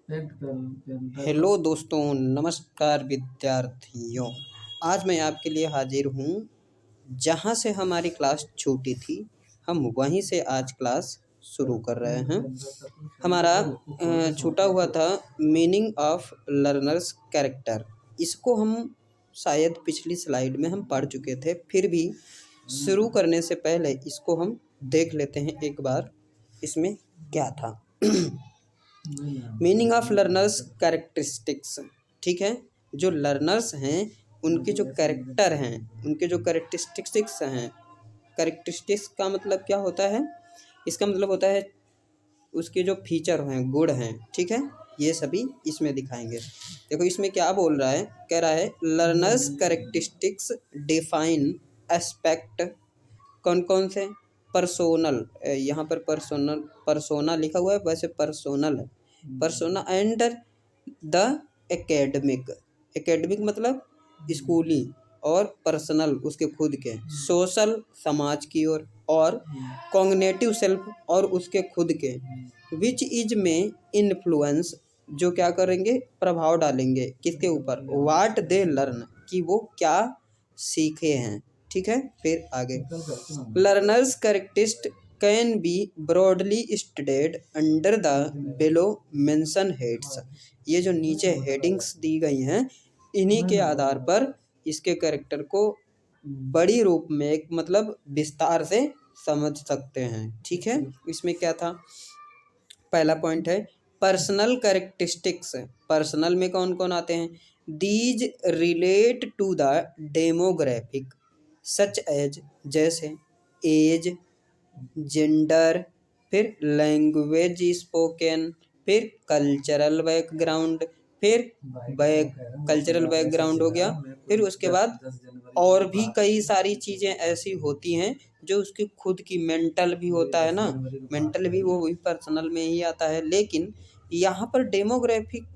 Hello दोस्तों, नमस्कार विद्यार्थियों। आज मैं आपके लिए हाजिर हूँ। जहाँ से हमारी क्लास छूटी थी, हम वहीं से आज क्लास शुरू कर रहे हैं। हमारा छूटा हुआ था मीनिंग ऑफ लर्नर्स कैरेक्टर। इसको हम शायद पिछली स्लाइड में हम पढ़ चुके थे, फिर भी शुरू करने से पहले इसको हम देख लेते हैं एक बार इसमें क्या था। Meaning of learners characteristics. ठीक है, जो लर्नर्स हैं उनके जो कैरेक्टर हैं, उनके जो कैरेक्टरिस्टिक्स हैं, कैरेक्टरिस्टिक्स का मतलब क्या होता है? इसका मतलब होता है उसके जो फीचर हैं, गुण हैं। ठीक है, ये सभी इसमें दिखाएंगे। देखो इसमें क्या बोल रहा है, कह रहा है लर्नर्स कैरेक्टरिस्टिक्स डिफाइन एस्पेक्ट। कौन कौन से? पर्सोनल, यहाँ पर पर्सोना लिखा हुआ है, वैसे पर्सोनल है। Persona and the academic. Academic मतलब स्कूली, और पर्सनल उसके खुद के, सोशल समाज की ओर, और कॉग्निटिव सेल्फ और उसके खुद के, विच इज में इन्फ्लुएंस जो क्या करेंगे, प्रभाव डालेंगे किसके ऊपर, वाट दे लर्न कि वो क्या सीखे हैं। ठीक है, फिर आगे learners characteristics can be broadly studied under the below mention heads. ये जो नीचे हेडिंग्स दी गई हैं, इन्हीं के आधार पर इसके कैरेक्टर को बड़ी रूप में एक मतलब विस्तार से समझ सकते हैं। ठीक है, इसमें क्या था, पहला पॉइंट है पर्सनल कैरेक्टरिस्टिक्स। पर्सनल में कौन कौन आते हैं? These relate to the demographic such as, जैसे एज, जेंडर, फिर लैंग्वेज स्पोकन, फिर कल्चरल बैकग्राउंड, फिर कल्चरल बैकग्राउंड हो गया। फिर उसके बाद और भी कई सारी चीज़ें ऐसी होती हैं जो उसकी खुद की, मेंटल भी होता है ना, मेंटल भी वो वही पर्सनल में ही आता है। लेकिन यहाँ पर डेमोग्राफिक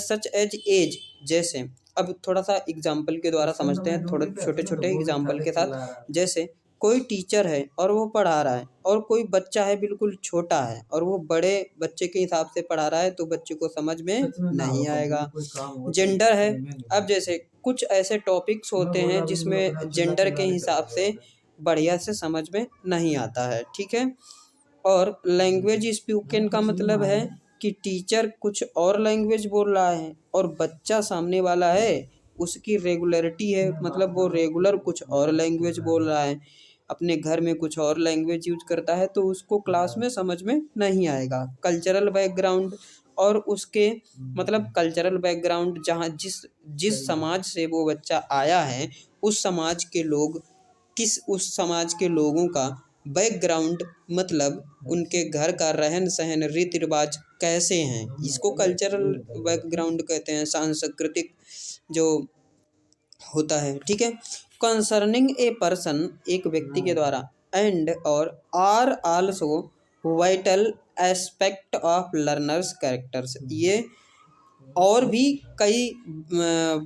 सच एज, जैसे अब थोड़ा सा एग्जाम्पल के द्वारा समझते हैं, थोड़े छोटे छोटे एग्जाम्पल के साथ। जैसे कोई टीचर है और वो पढ़ा रहा है, और कोई बच्चा है बिल्कुल छोटा है और वो बड़े बच्चे के हिसाब से पढ़ा रहा है, तो बच्चे को समझ में नहीं आएगा। जेंडर है, अब जैसे कुछ ऐसे टॉपिक्स होते हैं जिसमें जेंडर के हिसाब से बढ़िया से समझ में नहीं आता है। ठीक है, और लैंग्वेज स्पोकन का मतलब है कि टीचर कुछ और लैंग्वेज बोल रहा है और बच्चा सामने वाला है उसकी रेगुलरिटी है, मतलब वो रेगुलर कुछ और लैंग्वेज बोल रहा है, अपने घर में कुछ और लैंग्वेज यूज करता है, तो उसको क्लास में समझ में नहीं आएगा। कल्चरल बैकग्राउंड, और उसके मतलब कल्चरल बैकग्राउंड जहाँ जिस जिस समाज से वो बच्चा आया है, उस समाज के लोग उस समाज के लोगों का बैकग्राउंड, मतलब उनके घर का रहन सहन, रीति रिवाज कैसे हैं, इसको कल्चरल बैकग्राउंड कहते हैं, सांस्कृतिक जो होता है। ठीक है, कंसर्निंग ए पर्सन, एक व्यक्ति के द्वारा, एंड और are also vital aspect of learners characters. ये और भी कई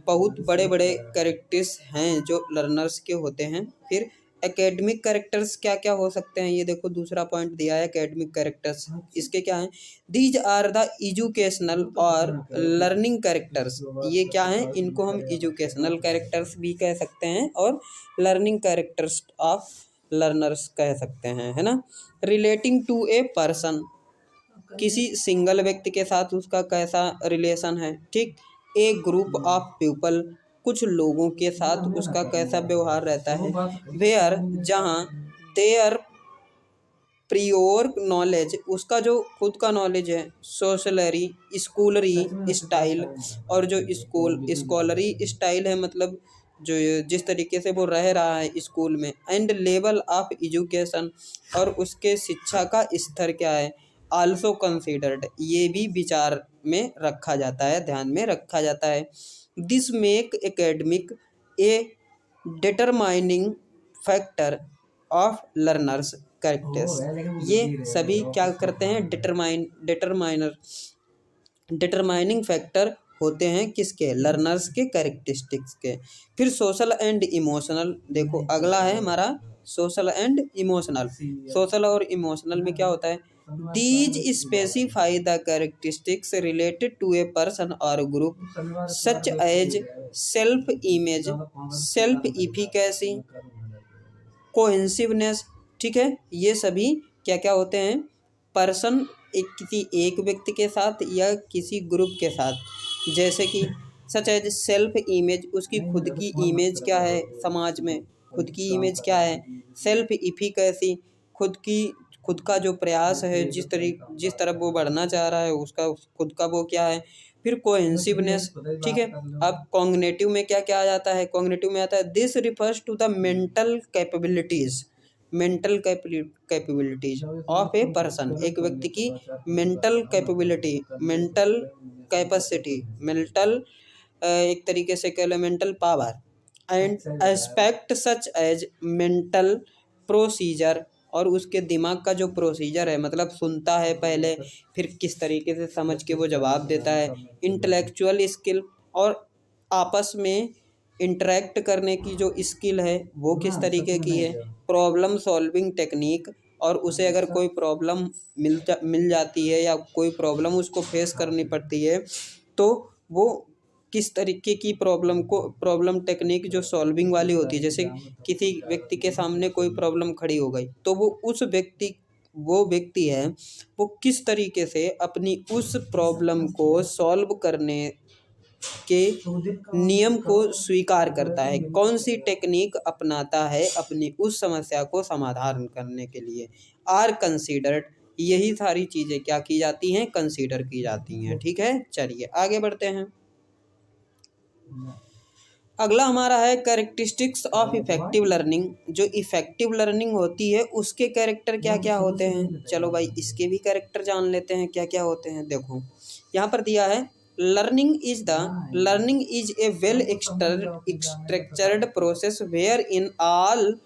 बहुत बड़े बड़े कैरेक्टर्स हैं जो लर्नर्स के होते हैं। फिर एकेडमिक कैरेक्टर्स क्या क्या हो सकते हैं, ये देखो दूसरा पॉइंट दिया है एकेडमिक कैरेक्टर्स। इसके क्या हैं? दीज आर द एजुकेशनल और लर्निंग कैरेक्टर्स। ये क्या हैं? इनको हम एजुकेशनल कैरेक्टर्स भी कह सकते हैं और लर्निंग कैरेक्टर्स ऑफ लर्नर्स कह सकते हैं, है ना। रिलेटिंग टू ए पर्सन, किसी सिंगल व्यक्ति के साथ उसका कैसा रिलेशन है। ठीक, एक ग्रुप ऑफ पीपल, कुछ लोगों के साथ उसका कैसा व्यवहार रहता है। वेयर, जहाँ, देयर प्रियोर नॉलेज, उसका जो खुद का नॉलेज है। सोशलरी स्कूलरी स्टाइल, और जो स्कॉलरी स्टाइल है, मतलब जो जिस तरीके से वो रह रहा है स्कूल में। एंड लेवल ऑफ एजुकेशन, और उसके शिक्षा का स्तर क्या है। आल्सो कंसिडर्ड, ये भी विचार में रखा जाता है, ध्यान में रखा जाता है। This make academic A determining factor of learners characters. ये सभी क्या करते हैं? डिटरमाइनिंग फैक्टर होते हैं किसके? लर्नर्स के कैरेक्टरिस्टिक्स के। फिर सोशल एंड इमोशनल, देखो अगला है हमारा सोशल एंड इमोशनल। सोशल और इमोशनल में क्या होता है? These specify the characteristics related to a person और group such as self image, self efficacy, cohesiveness. ठीक है, ये सभी क्या क्या होते हैं, पर्सन किसी एक व्यक्ति के साथ या किसी ग्रुप के साथ। जैसे कि सच एज सेल्फ इमेज, उसकी खुद की इमेज क्या है समाज में, खुद की इमेज क्या है। सेल्फ इफिकेसी, खुद का जो प्रयास है, जिस तरफ वो बढ़ना चाह रहा है उसका खुद का वो क्या है। फिर कोहेसिवनेस। ठीक है, अब कॉग्निटिव में क्या क्या आ जाता है, कॉग्निटिव में आता है this refers to the mental capabilities, mental capabilities of a person, एक व्यक्ति की mental capability, mental capacity, mental एक तरीके से कह लो mental power, and aspect such as mental procedure, और उसके दिमाग का जो प्रोसीजर है, मतलब सुनता है पहले, फिर किस तरीके से समझ के वो जवाब देता है। इंटेलेक्चुअल स्किल, और आपस में इंटरेक्ट करने की जो स्किल है वो किस तरीके की है। प्रॉब्लम सॉल्विंग टेक्निक, और उसे अगर कोई प्रॉब्लम मिल जाती है या कोई प्रॉब्लम उसको फेस करनी पड़ती है तो वो किस तरीके की प्रॉब्लम टेक्निक जो सॉल्विंग वाली होती है। जैसे किसी व्यक्ति के सामने कोई प्रॉब्लम खड़ी हो गई तो वो व्यक्ति है वो किस तरीके से अपनी उस प्रॉब्लम को सॉल्व करने के नियम को स्वीकार करता है, कौन सी टेक्निक अपनाता है अपनी उस समस्या को समाधान करने के लिए। आर कंसीडर्ड, यही सारी चीज़ें क्या की जाती हैं, कंसीडर की जाती हैं। ठीक है, चलिए आगे बढ़ते हैं। अगला हमारा है कैरेक्टरिस्टिक्स ऑफ इफेक्टिव लर्निंग। जो इफेक्टिव लर्निंग होती है उसके कैरेक्टर क्या क्या होते हैं। चलो भाई इसके भी कैरेक्टर जान लेते हैं क्या क्या होते हैं। देखो यहाँ पर दिया है learning is a well structured process wherein all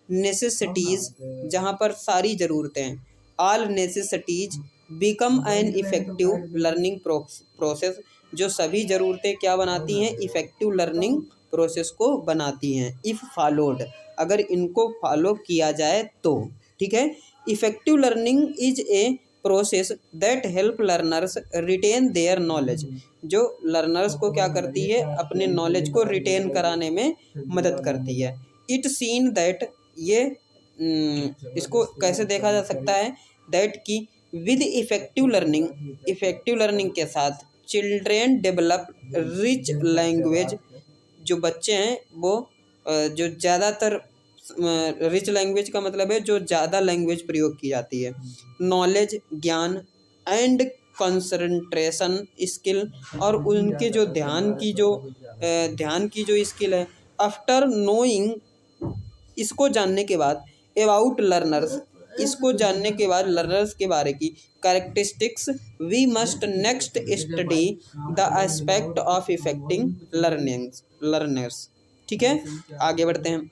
necessities, जहाँ पर सारी ज़रूरतें, all necessities become an effective learning process, जो सभी ज़रूरतें क्या बनाती हैं, इफ़ेक्टिव लर्निंग प्रोसेस को बनाती हैं। इफ़ फॉलोड, अगर इनको फॉलो किया जाए तो। ठीक है, effective learning is a process that help learners retain their knowledge, जो लर्नर्स को क्या करती है, अपने नॉलेज को रिटेन कराने में मदद करती है। इट सीन दैट, ये इसको कैसे देखा जा सकता है, दैट की विद इफ़ेक्टिव लर्निंग के साथ चिल्ड्रेन डेवलप रिच लैंग्वेज, जो बच्चे हैं वो जो ज़्यादातर रिच लैंग्वेज का मतलब है जो ज़्यादा लैंग्वेज प्रयोग की जाती है। नॉलेज, ज्ञान, एंड कंसंट्रेशन स्किल, और उनके जो ध्यान की जो स्किल है। आफ्टर नोइंग, इसको जानने के बाद, अबाउट लर्नर्स, इसको जानने के बाद लर्नर्स के बारे की characteristics, we must next study the aspect of effective learners. ठीक है, आगे बढ़ते हैं।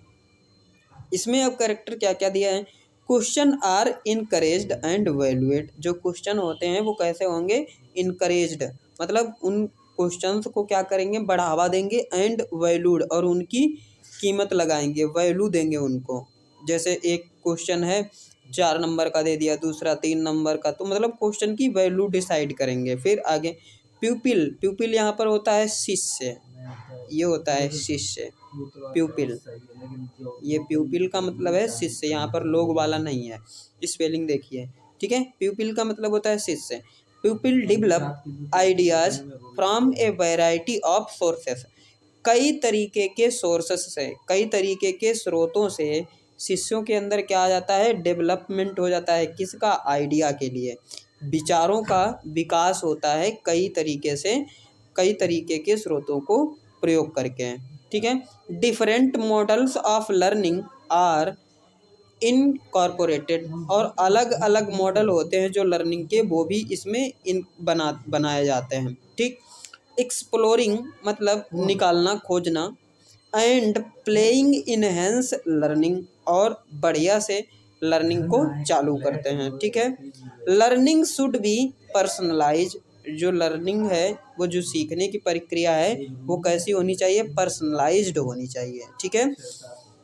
इसमें अब कैरेक्टर क्या क्या दिया है। क्वेश्चन आर इनकरेज्ड एंड वैल्यूएड, जो क्वेश्चन होते हैं वो कैसे होंगे, इनकरेज्ड, मतलब उन क्वेश्चंस को क्या करेंगे, बढ़ावा देंगे, एंड वैल्यूड, और उनकी कीमत लगाएंगे, वैल्यू देंगे उनको। जैसे एक क्वेश्चन है 4 नंबर का दे दिया, दूसरा 3 नंबर का, तो मतलब क्वेश्चन की वैल्यू डिसाइड करेंगे। फिर आगे प्यूपिल यहाँ पर होता है शिष्य, ये होता है शिष्य, प्यूपिल, ये प्यूपिल का मतलब है शिष्य, यहाँ पर लोग वाला नहीं है, स्पेलिंग देखिए। ठीक है, प्यूपिल का मतलब होता है शिष्य। प्यूपिल develop ideas from A variety of sources, कई तरीके के सोर्सेस से, कई तरीके के स्रोतों से शिष्यों के अंदर क्या आ जाता है, डेवलपमेंट हो जाता है। किसका, आइडिया के लिए, विचारों का विकास होता है कई तरीके के स्रोतों को प्रयोग करके। ठीक है, different models of learning are incorporated, और अलग अलग मॉडल होते हैं जो लर्निंग के, वो भी इसमें बनाए जाते हैं। ठीक, एक्सप्लोरिंग मतलब निकालना, खोजना, एंड प्लेइंग इनहेंस लर्निंग, और बढ़िया से लर्निंग को चालू करते हैं। ठीक है, लर्निंग शुड बी पर्सनलाइज, जो लर्निंग है वो जो सीखने की प्रक्रिया है वो कैसी होनी चाहिए, पर्सनलाइज्ड होनी चाहिए। ठीक है,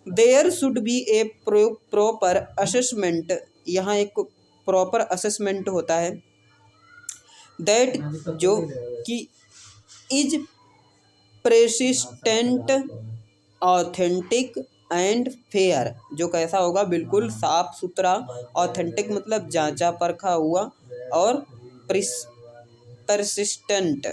there should be a proper assessment, यहाँ एक प्रॉपर असेसमेंट होता है, दैट जो कि is persistent, authentic and fair, जो कैसा होगा, बिल्कुल साफ सुथरा, ऑथेंटिक मतलब जांचा परखा हुआ, और परसिस्टेंट,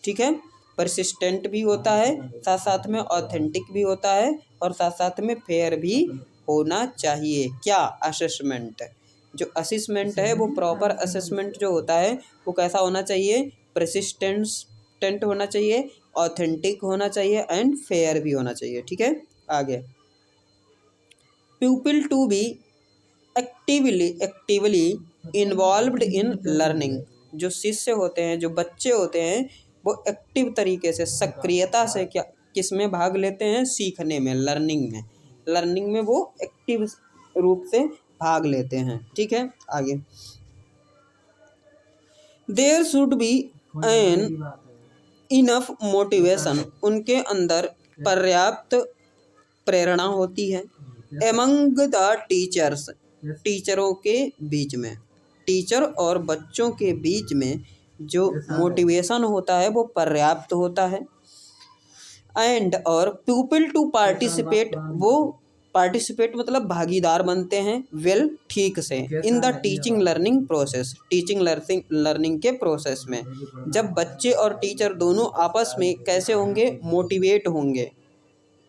ठीक है, परसिस्टेंट भी होता है, साथ साथ में ऑथेंटिक भी होता है, और साथ साथ में फेयर भी होना चाहिए। क्या? असेसमेंट। जो असेसमेंट है वो प्रॉपर असेसमेंट जो होता है वो कैसा होना चाहिए, परसिस्टेंट होना चाहिए, ऑथेंटिक होना चाहिए एंड फेयर भी होना चाहिए। ठीक है, आगे, people to be actively involved in learning, जो शिष्य होते हैं, जो बच्चे होते हैं, वो एक्टिव तरीके से, सक्रियता से क्या किस में भाग लेते हैं, सीखने में, लर्निंग में वो एक्टिव रूप से भाग लेते हैं। ठीक है, आगे, there should be an enough motivation, उनके अंदर पर्याप्त प्रेरणा होती है, एमंग द टीचर्स, टीचरों के बीच में, टीचर और बच्चों के बीच में जो मोटिवेशन होता है वो पर्याप्त होता है, एंड और पीपल टू पार्टिसिपेट, वो पार्टिसिपेट मतलब भागीदार बनते हैं, वेल ठीक से, in the teaching learning process, teaching learning के प्रोसेस में, जब बच्चे और टीचर दोनों आपस में कैसे होंगे, मोटिवेट होंगे।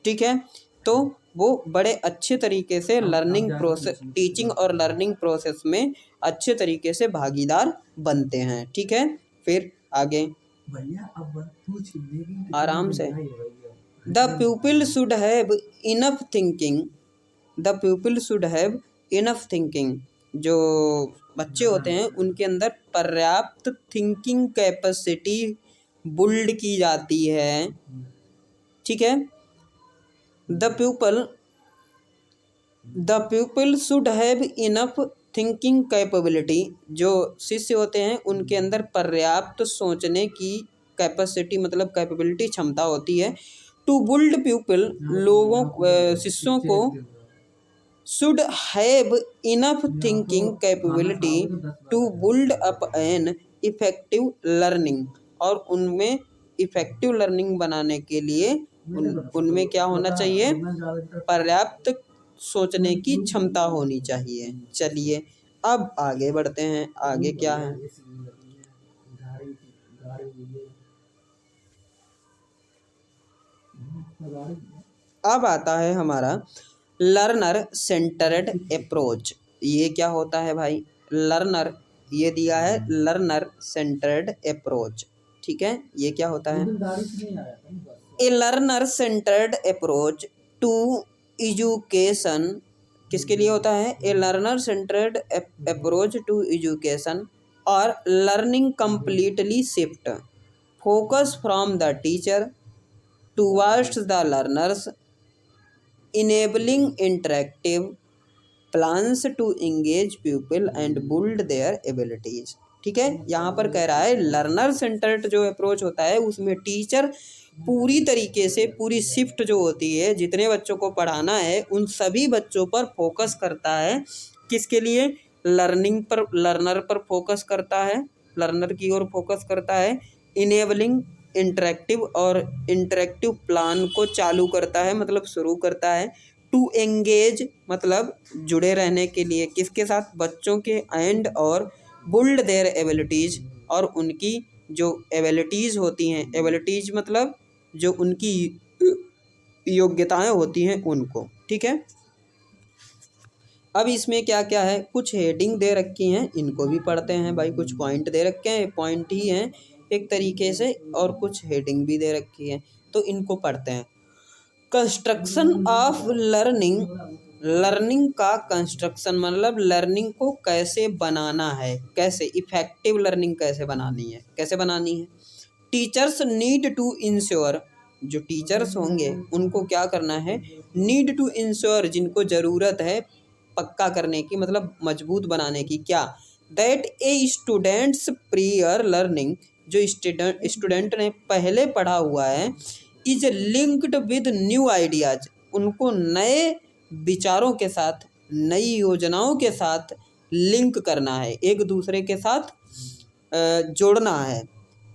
ठीक है, तो वो बड़े अच्छे तरीके से लर्निंग प्रोसेस, टीचिंग और लर्निंग प्रोसेस में अच्छे तरीके से भागीदार बनते हैं। ठीक है, फिर आगे आराम से, the people should have enough thinking, the people should have enough thinking, जो बच्चे होते हैं उनके अंदर पर्याप्त थिंकिंग कैपेसिटी बिल्ड की जाती है। ठीक है, the people should have enough thinking capability, जो शिष्य होते हैं उनके अंदर पर्याप्त सोचने की कैपेसिटी मतलब कैपेबिलिटी, क्षमता होती है, टू बिल्ड पीपल, लोगों शिष्यों को, should have enough thinking capability to build up an effective learning, और उनमें इफेक्टिव लर्निंग बनाने के लिए उनमें क्या होना चाहिए, पर्याप्त सोचने की क्षमता होनी चाहिए। चलिए अब आगे बढ़ते हैं, आगे क्या है, अब आता है हमारा लर्नर सेंटर्ड अप्रोच। ये क्या होता है भाई, लर्नर, ये दिया है लर्नर सेंटर्ड अप्रोच। ठीक है, ये क्या होता है, a learner centred approach to education, किसके लिए होता है, a learner centred approach to education और learning completely shift focus from the teacher towards the learners, enabling interactive plans to engage pupil and build their abilities। ठीक है, यहाँ पर कह रहा है लर्नर सेंटर्ड जो अप्रोच होता है उसमें टीचर पूरी तरीके से, पूरी शिफ्ट जो होती है, जितने बच्चों को पढ़ाना है उन सभी बच्चों पर फोकस करता है, किसके लिए, लर्निंग पर, लर्नर पर फोकस करता है, लर्नर की ओर फोकस करता है, इनेबलिंग इंटरेक्टिव, और इंटरेक्टिव प्लान को चालू करता है मतलब शुरू करता है, टू एंगेज मतलब जुड़े रहने के लिए, किसके साथ, बच्चों के, एंड और बुल्ड देयर एबिलिटीज़, और उनकी जो एबिलिटीज़ होती हैं, एबिलिटीज़ मतलब जो उनकी योग्यताएं होती हैं उनको। ठीक है, अब इसमें क्या क्या है, कुछ हेडिंग दे रखी हैं, इनको भी पढ़ते हैं भाई, कुछ पॉइंट दे रखे हैं, पॉइंट ही हैं एक तरीके से, और कुछ हेडिंग भी दे रखी है, तो इनको पढ़ते हैं। कंस्ट्रक्शन ऑफ लर्निंग, लर्निंग का कंस्ट्रक्शन मतलब लर्निंग को कैसे बनाना है, कैसे इफेक्टिव लर्निंग कैसे बनानी है, कैसे बनानी है। टीचर्स नीड टू इंश्योर, जो टीचर्स होंगे उनको क्या करना है, नीड टू इंश्योर, जिनको ज़रूरत है पक्का करने की मतलब मजबूत बनाने की, क्या, that A students prior learning, जो स्टूडेंट ने पहले पढ़ा हुआ है, is linked with new ideas, उनको नए विचारों के साथ, नई योजनाओं के साथ लिंक करना है, एक दूसरे के साथ जोड़ना है।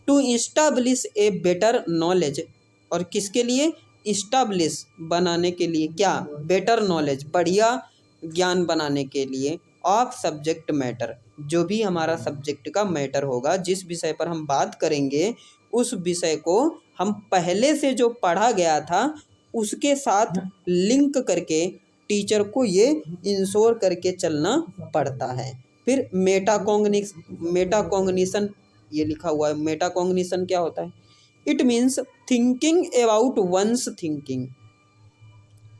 To establish a better knowledge, और किसके लिए? इस्टाब्लिश बनाने के लिए, क्या? बेटर नॉलेज, बढ़िया ज्ञान बनाने के लिए, ऑफ सब्जेक्ट मैटर, जो भी हमारा सब्जेक्ट का मैटर होगा, जिस विषय पर हम बात करेंगे उस विषय को हम पहले से जो पढ़ा गया था उसके साथ लिंक करके टीचर को ये इंश्योर करके चलना पड़ता है। फिर मेटाकॉग्निशन, ये लिखा हुआ है। मेटाकॉग्निशन क्या होता है? It means thinking about one's thinking,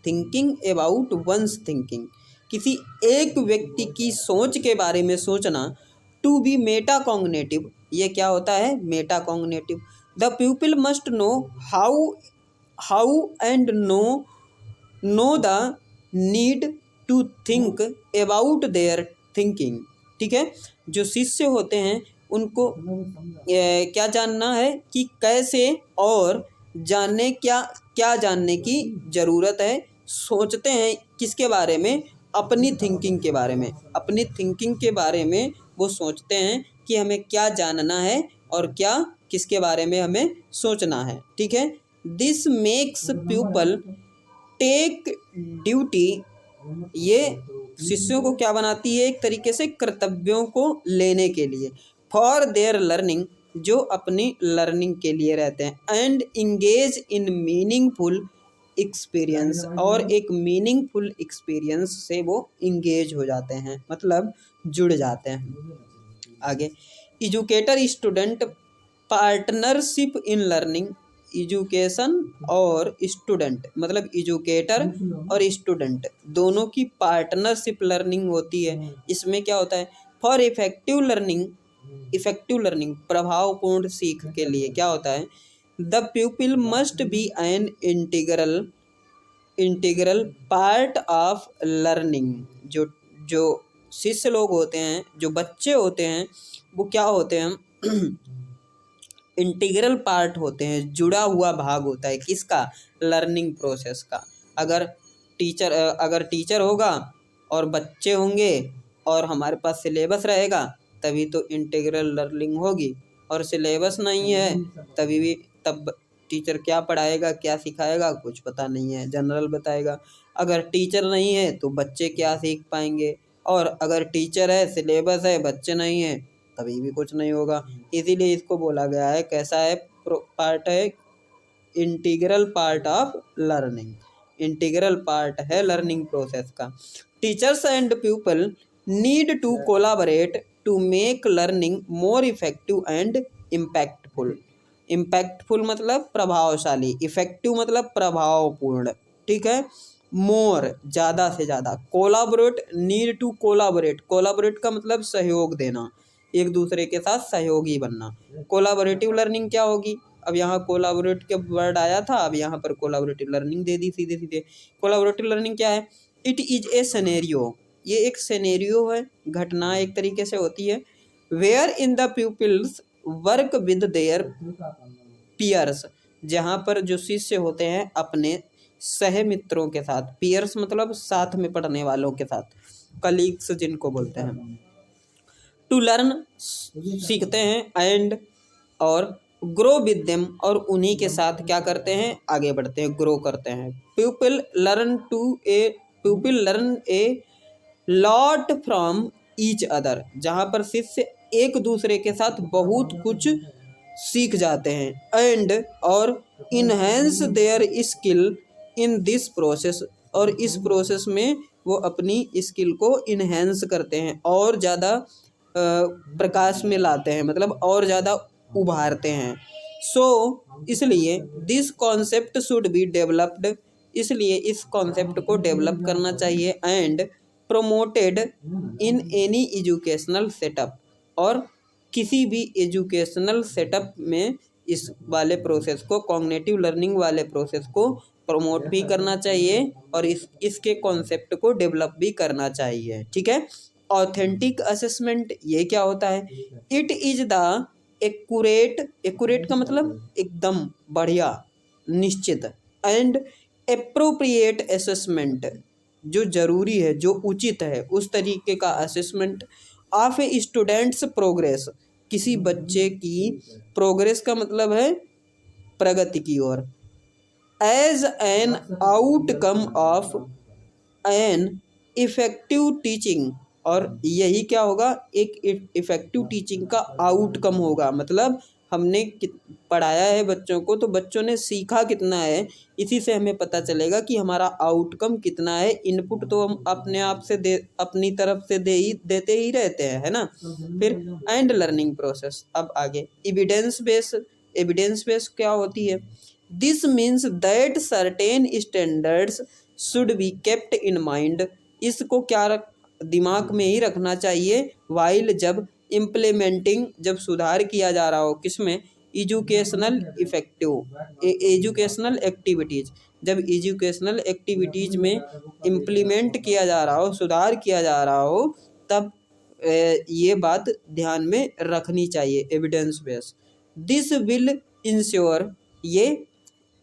thinking about one's thinking, किसी एक व्यक्ति की सोच के बारे में सोचना। टू बी मेटाकॉग्निटिव, ये क्या होता है? Metacognitive. The people must know how and know the need to think about their thinking, ठीक है। जो शिष्य होते हैं उनको क्या जानना है कि कैसे और जानने क्या जानने की ज़रूरत है, सोचते हैं किसके बारे में? अपनी थिंकिंग के बारे में, अपनी थिंकिंग के बारे में वो सोचते हैं कि हमें क्या जानना है और क्या किसके बारे में हमें सोचना है, ठीक है। This makes people take duty, ये शिष्यों को क्या बनाती है? एक तरीके से कर्तव्यों को लेने के लिए। फॉर देयर लर्निंग, जो अपनी लर्निंग के लिए रहते हैं। And engage in meaningful experience, और एक मीनिंगफुल एक्सपीरियंस से वो इंगेज हो जाते हैं, मतलब जुड़ जाते हैं। आगे, educator student partnership in learning. Education और स्टूडेंट, मतलब एजुकेटर और स्टूडेंट दोनों की पार्टनरशिप लर्निंग होती है। इसमें क्या होता है? फॉर इफेक्टिव लर्निंग, प्रभावपूर्ण सीख के लिए क्या होता है? The people must be an integral part of learning. जो शिष्य लोग होते हैं, जो बच्चे होते हैं, वो क्या होते हैं? इंटीग्रल पार्ट होते हैं, जुड़ा हुआ भाग होता है किसका? लर्निंग प्रोसेस का। अगर टीचर होगा और बच्चे होंगे और हमारे पास सिलेबस रहेगा तभी तो इंटीग्रल लर्निंग होगी, और सिलेबस नहीं है तब टीचर क्या पढ़ाएगा, क्या सिखाएगा, कुछ पता नहीं है, जनरल बताएगा। अगर टीचर नहीं है तो बच्चे क्या सीख पाएंगे, और अगर टीचर है, सिलेबस है, बच्चे नहीं है, तभी भी कुछ नहीं होगा। इसीलिए इसको बोला गया है, कैसा है? पार्ट है, integral part of learning, integral part है लर्निंग प्रोसेस का। Teachers and people need to collaborate to make learning more effective and impactful. Impactful मतलब प्रभावशाली, इफेक्टिव मतलब प्रभावपूर्ण, ठीक है। मोर ज़्यादा से ज़्यादा, collaborate, need to collaborate, collaborate का मतलब सहयोग देना, एक दूसरे के साथ सहयोगी बनना। कोलाबोरेटिव लर्निंग क्या होगी? अब यहाँ कोलाबोरेट के वर्ड आया था, अब यहाँ पर कोलाबोरेटिव लर्निंग दे दी सीधे सीधे। कोलाबोरेटिव लर्निंग क्या है? इट इज ए सिनेरियो, ये एक सिनेरियो है, घटना एक तरीके से होती है। Wherein the peoples work with their peers, जहाँ पर जो शिष्य होते हैं अपने सह मित्रों के साथ, पीयर्स मतलब साथ में पढ़ने वालों के साथ, कलीग्स जिनको बोलते हैं। टू लर्न, सीखते हैं, एंड, और ग्रो विद देम, और उन्हीं के साथ क्या करते हैं? आगे बढ़ते हैं, ग्रो करते हैं। People learn a lot from each other, जहाँ पर शिष्य एक दूसरे के साथ बहुत कुछ सीख जाते हैं। एंड, और enhance their skill in this process, और इस प्रोसेस में वो अपनी स्किल को इनहेंस करते हैं, और ज़्यादा प्रकाश में लाते हैं, मतलब और ज़्यादा उभारते हैं। इसलिए this concept should be developed, इसलिए इस कॉन्सेप्ट को डेवलप करना चाहिए। And promoted in any educational setup, और किसी भी एजुकेशनल सेटअप में इस वाले प्रोसेस को, कॉग्निटिव लर्निंग वाले प्रोसेस को प्रमोट भी करना चाहिए, और इसके कॉन्सेप्ट को डेवलप भी करना चाहिए, ठीक है। ऑथेंटिक असेसमेंट, ये क्या होता है? इट इज द एक्यूरेट का मतलब एकदम बढ़िया, निश्चित, एंड एप्रोप्रिएट असेसमेंट, जो ज़रूरी है, जो उचित है, उस तरीके का assessment of a student's progress, किसी बच्चे की प्रोग्रेस का मतलब है प्रगति की ओर, as an outcome of an effective teaching, और यही क्या होगा, एक इफेक्टिव टीचिंग का आउटकम होगा। मतलब हमने पढ़ाया है बच्चों को, तो बच्चों ने सीखा कितना है, इसी से हमें पता चलेगा कि हमारा आउटकम कितना है। इनपुट तो हम अपने आप से अपनी तरफ से देते ही रहते हैं, है ना। फिर एंड लर्निंग प्रोसेस। अब आगे एविडेंस बेस क्या होती है? This means that certain standards should be kept in mind, इसको क्या दिमाग में ही रखना चाहिए वाइल जब इम्प्लीमेंटिंग, जब सुधार किया जा रहा हो, किसमें? एजुकेशनल एक्टिविटीज़, जब एजुकेशनल एक्टिविटीज़ में इम्प्लीमेंट किया जा रहा हो, सुधार किया जा रहा हो, तब ये बात ध्यान में रखनी चाहिए evidence base. This will ensure, ये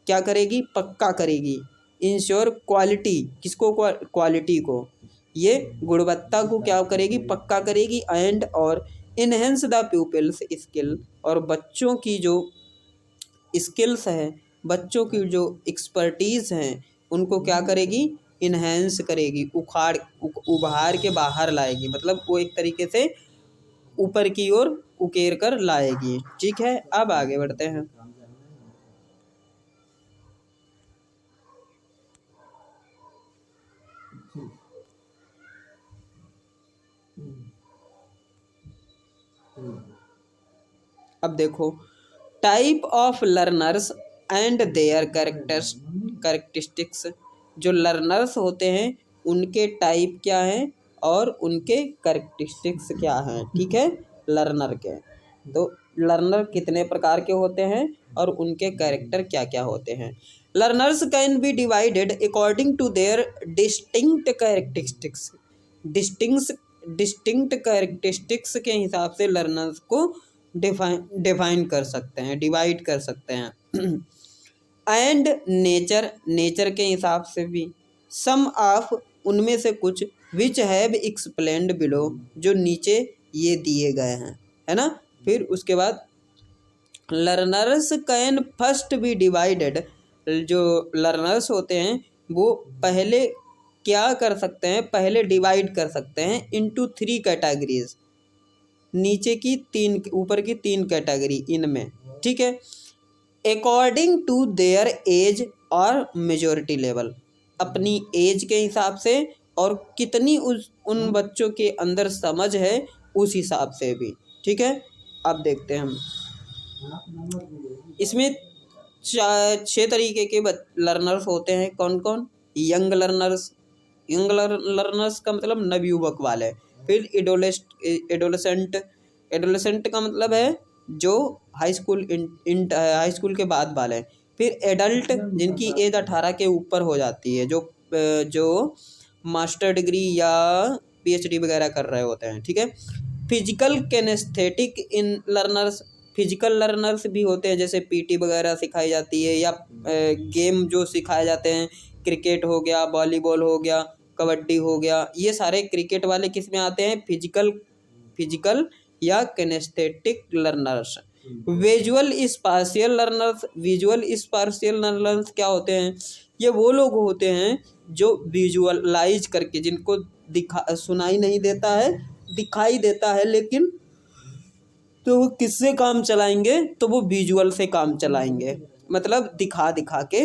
क्या करेगी? पक्का करेगी। इंश्योर क्वालिटी, किसको? क्वालिटी को, ये गुणवत्ता को क्या करेगी? पक्का करेगी। एंड और इनहेंस द प्यूपिल्स स्किल, और बच्चों की जो स्किल्स हैं, बच्चों की जो एक्सपर्टीज़ हैं, उनको क्या करेगी? इनहेंस करेगी, उभार के बाहर लाएगी, मतलब वो एक तरीके से ऊपर की ओर उकेर कर लाएगी। ठीक है, अब आगे बढ़ते हैं। अब देखो, type of learners and there characteristics, जो लर्नर्स होते हैं उनके टाइप क्या हैं और उनके कैरेक्टरिस्टिक्स क्या हैं। ठीक है, लर्नर के, तो लर्नर कितने प्रकार के होते हैं और उनके कैरेक्टर क्या क्या होते हैं। Learners can be divided according to their distinct characteristics, distinct characteristics के हिसाब से लर्नर्स को डिफाइन कर सकते हैं, डिवाइड कर सकते हैं। एंड नेचर के हिसाब से भी, सम ऑफ, उनमें से कुछ, विच हैव एक्सप्लेन्ड बिलो, जो नीचे ये दिए गए हैं, है ना। फिर उसके बाद learners can first be divided, जो लर्नर्स होते हैं वो पहले क्या कर सकते हैं? पहले डिवाइड कर सकते हैं इनटू 3 कैटेगरीज, नीचे की 3, ऊपर की 3 कैटेगरी इनमें। ठीक है, अकॉर्डिंग टू देयर एज और मेजॉरिटी लेवल, अपनी एज के हिसाब से और कितनी उन बच्चों के अंदर समझ है उस हिसाब से भी। ठीक है, अब देखते हैं हम इसमें 6 तरीके के लर्नर्स होते हैं। कौन कौन? यंग लर्नर्स का मतलब नवयुवक वाले। फिर एडोलेसेंट का मतलब है जो हाई स्कूल के बाद वाले। फिर एडल्ट, जिनकी एज 18 के ऊपर हो जाती है, जो मास्टर डिग्री या PhD वगैरह कर रहे होते हैं। ठीक है, फिजिकल किनेस्थेटिक इन लर्नर्स, फिजिकल लर्नर्स भी होते हैं, जैसे PT वगैरह सिखाई जाती है, या गेम जो सिखाए जाते हैं, क्रिकेट हो गया, वॉलीबॉल हो गया, कबड्डी हो गया, ये सारे क्रिकेट वाले किस में आते हैं? फिजिकल या kinaesthetic learners. Visual spatial learners क्या होते हैं? ये वो लोग होते हैं जो विजुअलाइज करके, जिनको सुनाई नहीं देता है, दिखाई देता है, लेकिन तो वो किससे काम चलाएंगे? तो वो विजुअल से काम चलाएंगे, मतलब दिखा के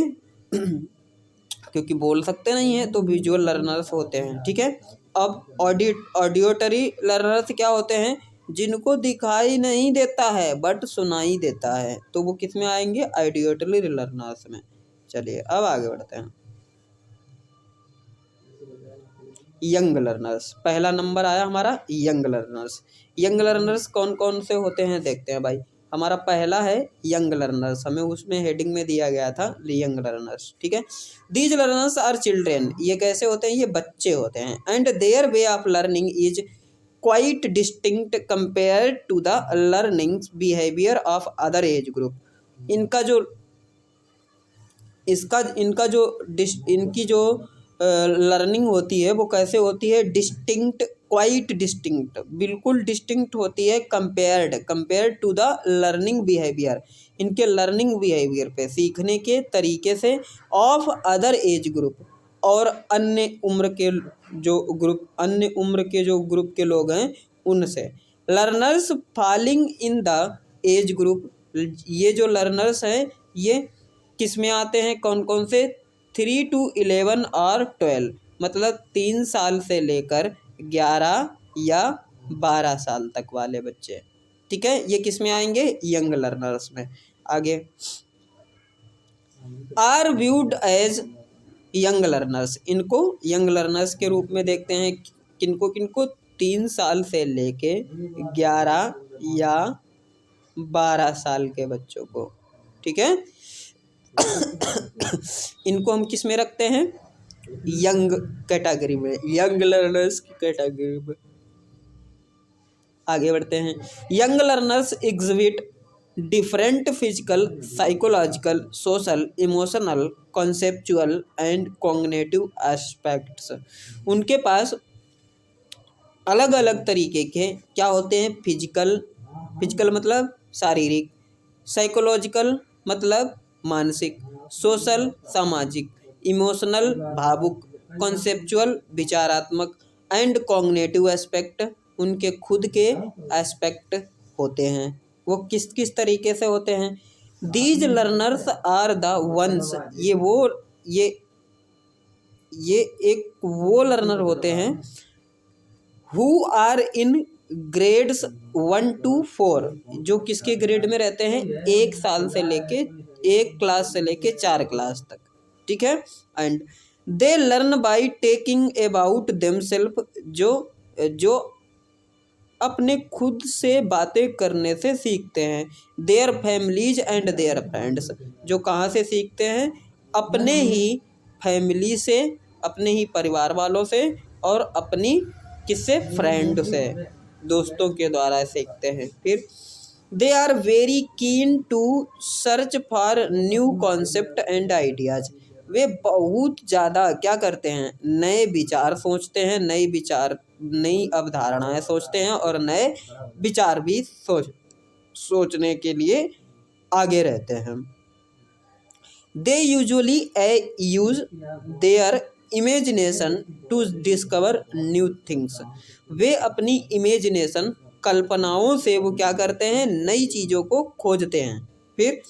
क्योंकि बोल सकते नहीं है, तो विजुअल लर्नर्स होते हैं। ठीक है, अब ऑडियोटरी लर्नर्स क्या होते हैं? जिनको दिखाई नहीं देता है बट सुनाई देता है, तो वो किस में आएंगे? ऑडियोटरी लर्नर्स में। चलिए अब आगे बढ़ते हैं। यंग लर्नर्स, पहला नंबर आया हमारा यंग लर्नर्स। यंग लर्नर्स कौन कौन से होते हैं देखते हैं भाई। हमारा पहला है यंग लर्नर्स, हमें उसमें हेडिंग में दिया गया था यंग लर्नर्स। ठीक है, दीज लर्नर्स आर चिल्ड्रेन, ये कैसे होते हैं? ये बच्चे होते हैं। And their way of learning is quite distinct compare to the learning behaviour of other age group. इनकी जो लर्निंग होती है वो कैसे होती है, डिस्टिंक्ट, क्वाइट डिस्टिंक्ट, बिल्कुल डिस्टिंक्ट होती है compared to the learning behaviour, इनके लर्निंग बिहेवियर पे, सीखने के तरीके से, ऑफ अदर एज ग्रुप, और अन्य उम्र के जो ग्रुप के लोग हैं उनसे। Learners falling in the age group, ये जो लर्नर्स हैं ये किस में आते हैं, कौन कौन से, 3 to 11 और 12, मतलब 3 साल से लेकर 11 या 12 साल तक वाले बच्चे, ठीक है, ये किस में आएंगे, यंग लर्नर्स में। आगे, are viewed as young learners, इनको यंग लर्नर्स के रूप में देखते हैं, किनको किनको, 3 साल से लेके 11 या 12 साल के बच्चों को, ठीक है। इनको हम किस में रखते हैं, यंग कैटेगरी में, यंग लर्नर्स की कैटेगरी में। आगे बढ़ते हैं। Young learners exhibit different physical, psychological, social, emotional, conceptual and cognitive aspects, उनके पास अलग अलग तरीके के क्या होते हैं, फिजिकल मतलब शारीरिक, साइकोलॉजिकल मतलब मानसिक, सोशल सामाजिक, इमोशनल भावुक, कॉन्सेप्चुअल विचारात्मक, एंड कॉग्निटिव एस्पेक्ट, उनके खुद के एस्पेक्ट होते हैं। वो किस किस तरीके से होते हैं, these learners are the ones, ये एक वो लर्नर होते हैं who are in grades 1 to 4, जो किसके ग्रेड में रहते हैं, 1 साल से लेके 1 क्लास से लेके 4 क्लास तक, ठीक है। And they learn by taking about themselves, जो अपने खुद से बातें करने से सीखते हैं। Their families and their friends, जो कहाँ से सीखते हैं, अपने ही फैमिली से, अपने ही परिवार वालों से, और अपनी किससे, फ्रेंड से, दोस्तों के द्वारा सीखते हैं। फिर they are very keen to search for new concept and ideas, वे बहुत ज़्यादा क्या करते हैं, नए विचार सोचते हैं, नई अवधारणाएं सोचते हैं, और नए विचार भी सोचने के लिए आगे रहते हैं। They usually use their imagination to discover new things, वे अपनी इमेजिनेशन, कल्पनाओं से वो क्या करते हैं, नई चीज़ों को खोजते हैं। फिर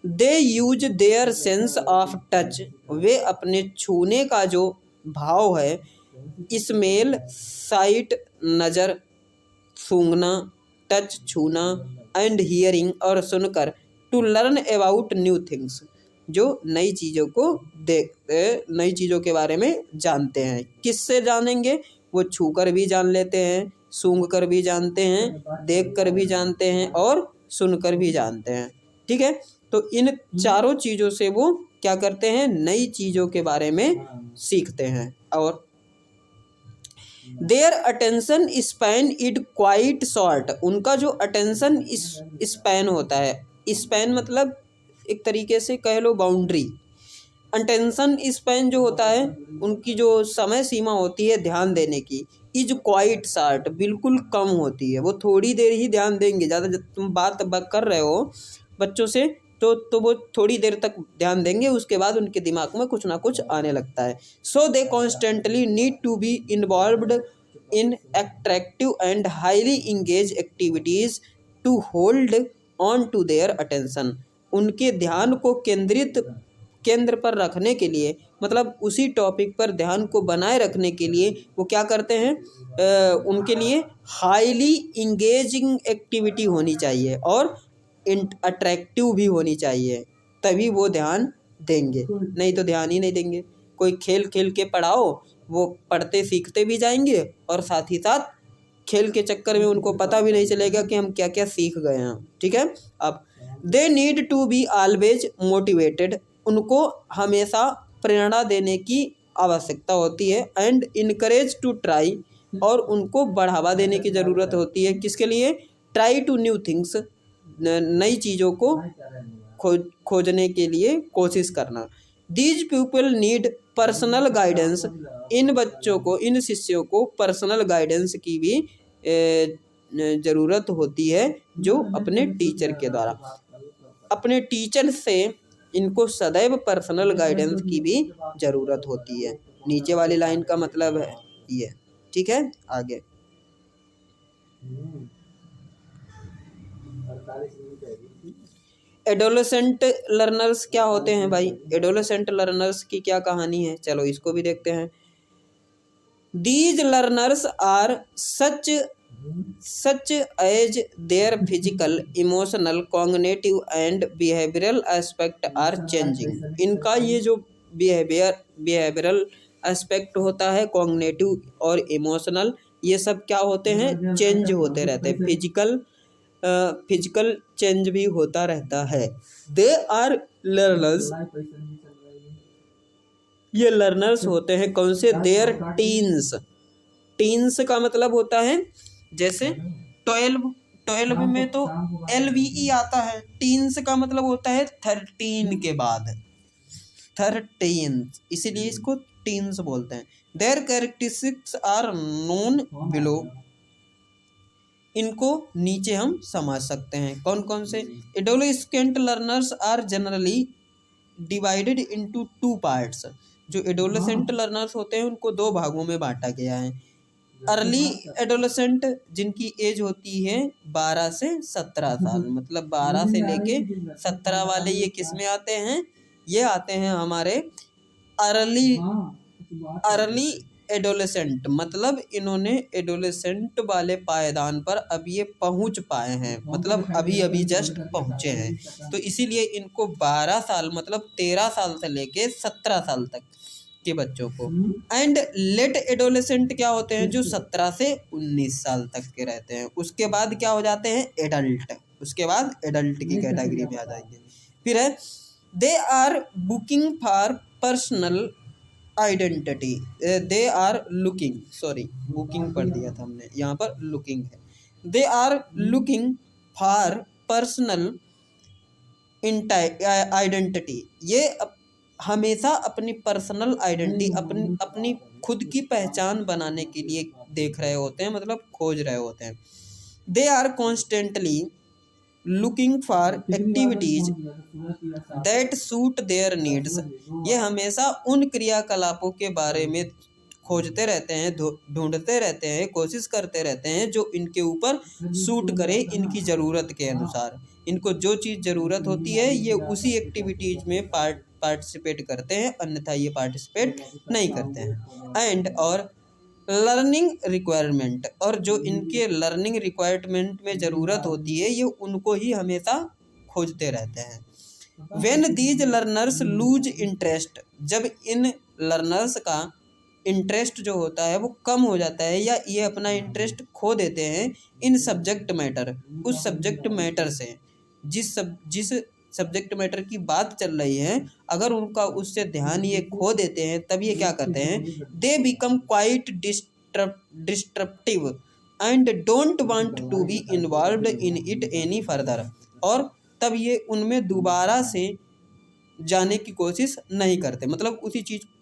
they use their sense of touch, वे अपने छूने का जो भाव है, स्मेल, साइट नज़र, सूंघना, टच छूना, एंड हियरिंग और सुनकर, to learn about new things, जो नई चीज़ों को देखते, नई चीज़ों के बारे में जानते हैं। किससे जानेंगे, वो छू कर भी जान लेते हैं, सूंघ कर भी जानते हैं, देख कर भी जानते हैं, और सुनकर भी जानते हैं, ठीक है। तो इन चारों चीज़ों से वो क्या करते हैं, नई चीज़ों के बारे में सीखते हैं। और their attention span it quite short, उनका जो अटेंशन स्पैन होता है, स्पैन मतलब एक तरीके से कह लो बाउंड्री, अटेंशन स्पैन जो होता है, उनकी जो समय सीमा होती है ध्यान देने की, इज क्वाइट शॉर्ट, बिल्कुल कम होती है, वो थोड़ी देर ही ध्यान देंगे। ज़्यादा जब तुम बात कर रहे हो बच्चों से तो वो थोड़ी देर तक ध्यान देंगे, उसके बाद उनके दिमाग में कुछ ना कुछ आने लगता है। So they constantly need to be involved in attractive and highly engage activities to hold on to their attention, उनके ध्यान को केंद्र पर रखने के लिए, मतलब उसी टॉपिक पर ध्यान को बनाए रखने के लिए वो क्या करते हैं, उनके लिए हाईली इंगेजिंग एक्टिविटी होनी चाहिए और अट्रैक्टिव भी होनी चाहिए, तभी वो ध्यान देंगे, नहीं तो ध्यान ही नहीं देंगे। कोई खेल खेल के पढ़ाओ, वो पढ़ते सीखते भी जाएंगे, और साथ ही साथ खेल के चक्कर में उनको पता भी नहीं चलेगा कि हम क्या क्या सीख गए हैं, ठीक है। अब they need to be always motivated, उनको हमेशा प्रेरणा देने की आवश्यकता होती है, एंड इनकरेज टू ट्राई, और उनको बढ़ावा देने की ज़रूरत होती है, किसके लिए, ट्राई टू न्यू थिंग्स, नई चीज़ों को खोजने के लिए कोशिश करना। These people need personal guidance, इन बच्चों को, इन शिष्यों को पर्सनल गाइडेंस की भी ज़रूरत होती है, जो अपने टीचर के द्वारा, अपने टीचर से इनको सदैव पर्सनल गाइडेंस की भी ज़रूरत होती है। नीचे वाली लाइन का मतलब है ये, ठीक है। आगे एडोलेसेंट लर्नर्स क्या होते हैं भाई? एडोलेसेंट लर्नर्स की क्या कहानी है, चलो इसको भी देखते हैं। These learners are such as their physical, emotional, cognitive and behavioural aspect are changing. इनका ये जो बिहेवियरल एस्पेक्ट होता है, कॉग्निटिव और इमोशनल, ये सब क्या होते हैं? चेंज होते रहते हैं। फिजिकल चेंज भी होता रहता है। दे आर लर्नर्स, ये लर्नर्स होते हैं कौन से? There teens. टीन्स का मतलब होता है जैसे 12 में तो LVE आता है, टीन्स का मतलब होता है 13 के बाद, 13, इसीलिए इसको टीन्स बोलते हैं। Their characteristics are known below, इनको नीचे हम समझ सकते हैं कौन कौन से। Adolescent learners are generally divided into 2 parts. जो एडोलेसेंट लर्नर्स होते हैं उनको 2 भागों में बांटा गया है। अर्ली एडोलेसेंट, जिनकी एज होती है 12 से 17 साल, मतलब 12 से लेके 17 वाले ये किस में आते हैं? ये आते हैं हमारे अर्ली एडोलेसेंट, मतलब इन्होंने एडोलेसेंट वाले पायदान पर अब ये पहुंच पाए हैं, मतलब अभी अभी जस्ट पहुंचे हैं, तो इसीलिए इनको 12 साल मतलब 13 साल से लेके 17 साल तक के बच्चों को। एंड लेट एडोलेसेंट क्या होते हैं? जो 17 से 19 साल तक के रहते हैं। उसके बाद क्या हो जाते हैं? एडल्ट, उसके बाद एडल्ट की कैटेगरी में आ जाएंगे। फिर है they are booking for personal identity, they are looking, sorry booking पढ़ दिया था हमने, यहाँ पर लुकिंग है। They are looking for personal identity, ये हमेशा अपनी पर्सनल आइडेंटिटी, अपनी खुद की पहचान बनाने के लिए देख रहे होते हैं, मतलब खोज रहे होते हैं। They are constantly looking for activities that suit their needs, ये हमेशा उन क्रियाकलापों के बारे में खोजते रहते हैं, ढूंढते रहते हैं, कोशिश करते रहते हैं जो इनके ऊपर सूट करे, इनकी ज़रूरत के अनुसार। इनको जो चीज़ ज़रूरत होती है ये उसी एक्टिविटीज़ में पार्टिसिपेट करते हैं, अन्यथा ये पार्टिसिपेट नहीं करते हैं। एंड और लर्निंग रिक्वायरमेंट, और जो इनके लर्निंग रिक्वायरमेंट में ज़रूरत होती है ये उनको ही हमेशा खोजते रहते हैं। When these learners loose interest, जब इन लर्नर्स का इंटरेस्ट जो होता है वो कम हो जाता है, या ये अपना इंटरेस्ट खो देते हैं इन सब्जेक्ट मैटर, उस सब्जेक्ट मैटर से, जिस सब्जेक्ट मैटर की बात चल रही है, अगर उनका उससे ध्यान ये खो देते हैं, तब ये क्या करते हैं? They become quite disruptive and don't want to be involved in it any further, और तब ये उनमें दोबारा से जाने की कोशिश नहीं करते, मतलब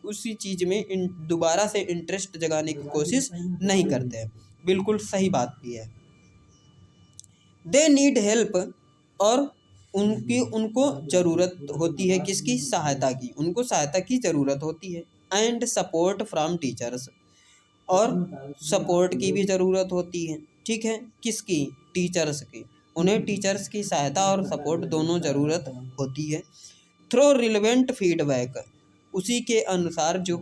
उसी चीज़ में दोबारा से इंटरेस्ट जगाने की कोशिश नहीं करते हैं। बिल्कुल सही बात भी है। दे नीड हेल्प, और उनको ज़रूरत होती है किसकी? सहायता की, उनको सहायता की ज़रूरत होती है। एंड सपोर्ट फ्रॉम टीचर्स, और सपोर्ट की भी ज़रूरत होती है, ठीक है, किसकी? टीचर्स की, उन्हें टीचर्स की सहायता और सपोर्ट दोनों ज़रूरत होती है। थ्रो रिलेवेंट फीडबैक, उसी के अनुसार जो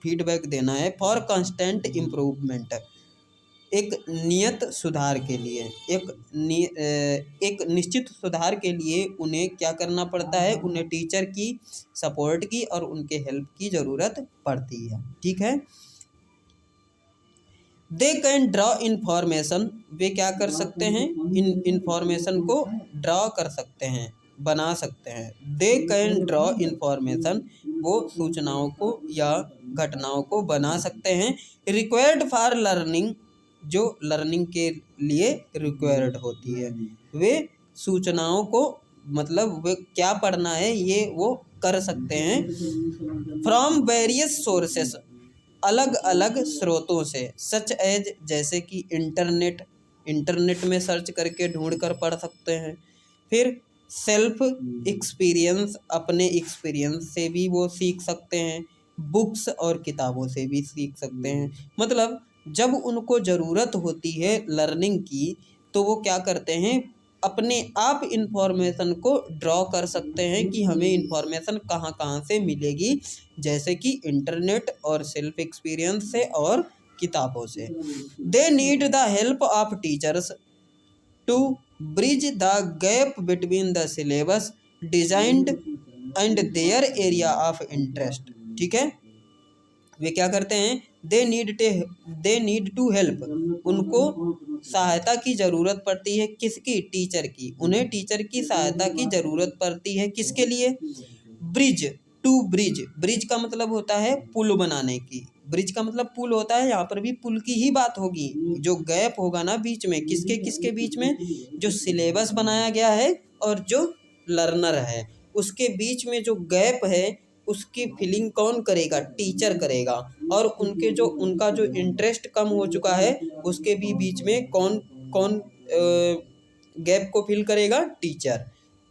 फीडबैक देना है। फॉर कंस्टेंट इम्प्रूवमेंट, एक नियत सुधार के लिए, एक निश्चित सुधार के लिए उन्हें क्या करना पड़ता है? उन्हें टीचर की सपोर्ट की और उनके हेल्प की ज़रूरत पड़ती है, ठीक है। दे कैन ड्रॉ इन्फॉर्मेशन, वे क्या कर सकते हैं? इन इन्फॉर्मेशन को ड्रॉ कर सकते हैं, बना सकते हैं। दे कैन ड्रॉ इन्फॉर्मेशन, वो सूचनाओं को या घटनाओं को बना सकते हैं। रिक्वायर्ड फॉर लर्निंग, जो लर्निंग के लिए रिक्वायर्ड होती है, वे सूचनाओं को, मतलब वे क्या पढ़ना है ये वो कर सकते हैं फ्रॉम वेरियस सोर्सेस, अलग अलग स्रोतों से, सच एज जैसे कि इंटरनेट में सर्च करके ढूंढ कर पढ़ सकते हैं। फिर सेल्फ एक्सपीरियंस, अपने एक्सपीरियंस से भी वो सीख सकते हैं। बुक्स और किताबों से भी सीख सकते हैं। मतलब जब उनको ज़रूरत होती है लर्निंग की तो वो क्या करते हैं, अपने आप इंफॉर्मेशन को ड्रॉ कर सकते हैं कि हमें इंफॉर्मेशन कहाँ कहाँ से मिलेगी, जैसे कि इंटरनेट और सेल्फ एक्सपीरियंस से और किताबों से। They need the help of teachers to bridge the gap between the syllabus designed and their area of interest. ठीक है, वे क्या करते हैं, दे नीड टू हेल्प, उनको सहायता की ज़रूरत पड़ती है। किसकी? टीचर की। उन्हें टीचर की सहायता की ज़रूरत पड़ती है किसके लिए? Bridge, to bridge. ब्रिज का मतलब होता है पुल बनाने की। ब्रिज का मतलब पुल होता है, यहाँ पर भी पुल की ही बात होगी। जो गैप होगा ना बीच में, किसके किसके बीच में? जो सिलेबस बनाया गया है और जो लर्नर है, उसके बीच में जो गैप है उसकी फिलिंग कौन करेगा? टीचर करेगा। और उनका जो इंटरेस्ट कम हो चुका है उसके भी बीच में कौन कौन गैप को फिल करेगा? टीचर।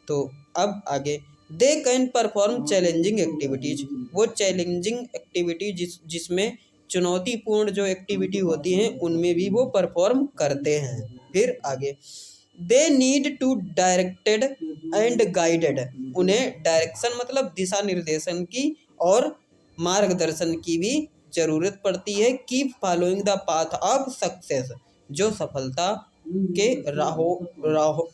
तो अब आगे, they can perform challenging activities, वो चैलेंजिंग एक्टिविटी जिसमें चुनौतीपूर्ण जो एक्टिविटी होती हैं उनमें भी वो परफॉर्म करते हैं। फिर आगे, they need to directed and guided, उन्हें डायरेक्शन मतलब दिशा निर्देशन की और मार्गदर्शन की भी ज़रूरत पड़ती है। Keep following the path of success, जो सफलता के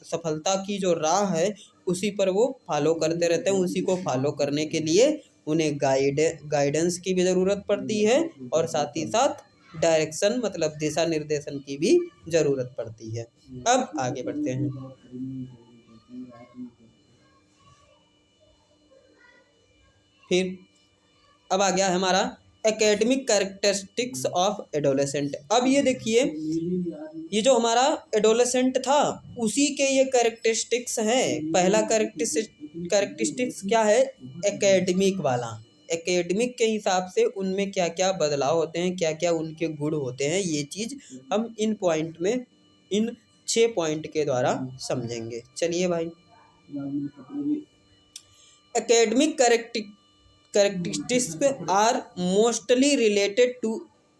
सफलता की जो राह है उसी पर वो फॉलो करते रहते हैं। उसी को फॉलो करने के लिए उन्हें गाइडेंस की भी ज़रूरत पड़ती है और साथ ही साथ डायरेक्शन मतलब दिशा निर्देशन की भी ज़रूरत पड़ती है। अब आगे बढ़ते हैं। फिर अब आ गया हमारा एकेडमिक कैरेक्टरिस्टिक्स ऑफ एडोलेसेंट। अब ये देखिए, ये जो हमारा एडोलेसेंट था उसी के ये कैरेक्टरिस्टिक्स हैं। पहला कैरेक्टरिस्टिक्स क्या है? एकेडमिक वाला। एकेडमिक के हिसाब से उनमें क्या क्या बदलाव होते हैं, क्या क्या उनके गुण होते हैं, ये चीज़ हम इन पॉइंट में, इन 6 पॉइंट के द्वारा समझेंगे। चलिए भाई, academic characteristics are mostly related to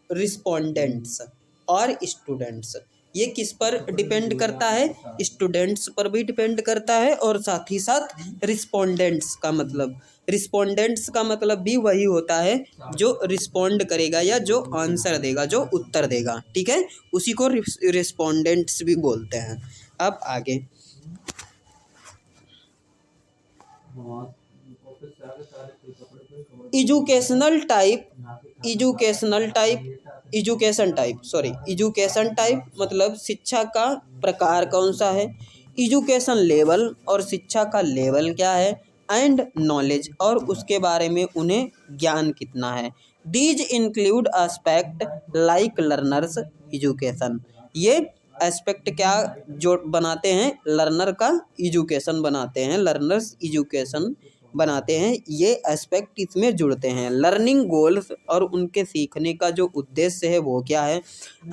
respondents और स्टूडेंट्स। ये किस पर डिपेंड करता है? स्टूडेंट्स पर भी डिपेंड करता है और साथ ही साथ रिस्पोंडेंट्स का मतलब भी वही होता है जो रिस्पोंड करेगा या जो आंसर देगा, जो उत्तर देगा। ठीक है, उसी को रिस्पोंडेंट्स भी बोलते हैं। अब आगे, एजुकेशन टाइप मतलब शिक्षा का प्रकार कौन सा है, एजुकेशन लेवल और शिक्षा का लेवल क्या है, एंड नॉलेज और उसके बारे में उन्हें ज्ञान कितना है। These include aspect like learners education, ये एस्पेक्ट क्या जो बनाते हैं? लर्नर का एजुकेशन बनाते हैं, लर्नर्स एजुकेशन बनाते हैं। ये एस्पेक्ट इसमें जुड़ते हैं। लर्निंग गोल्स और उनके सीखने का जो उद्देश्य है वो क्या है,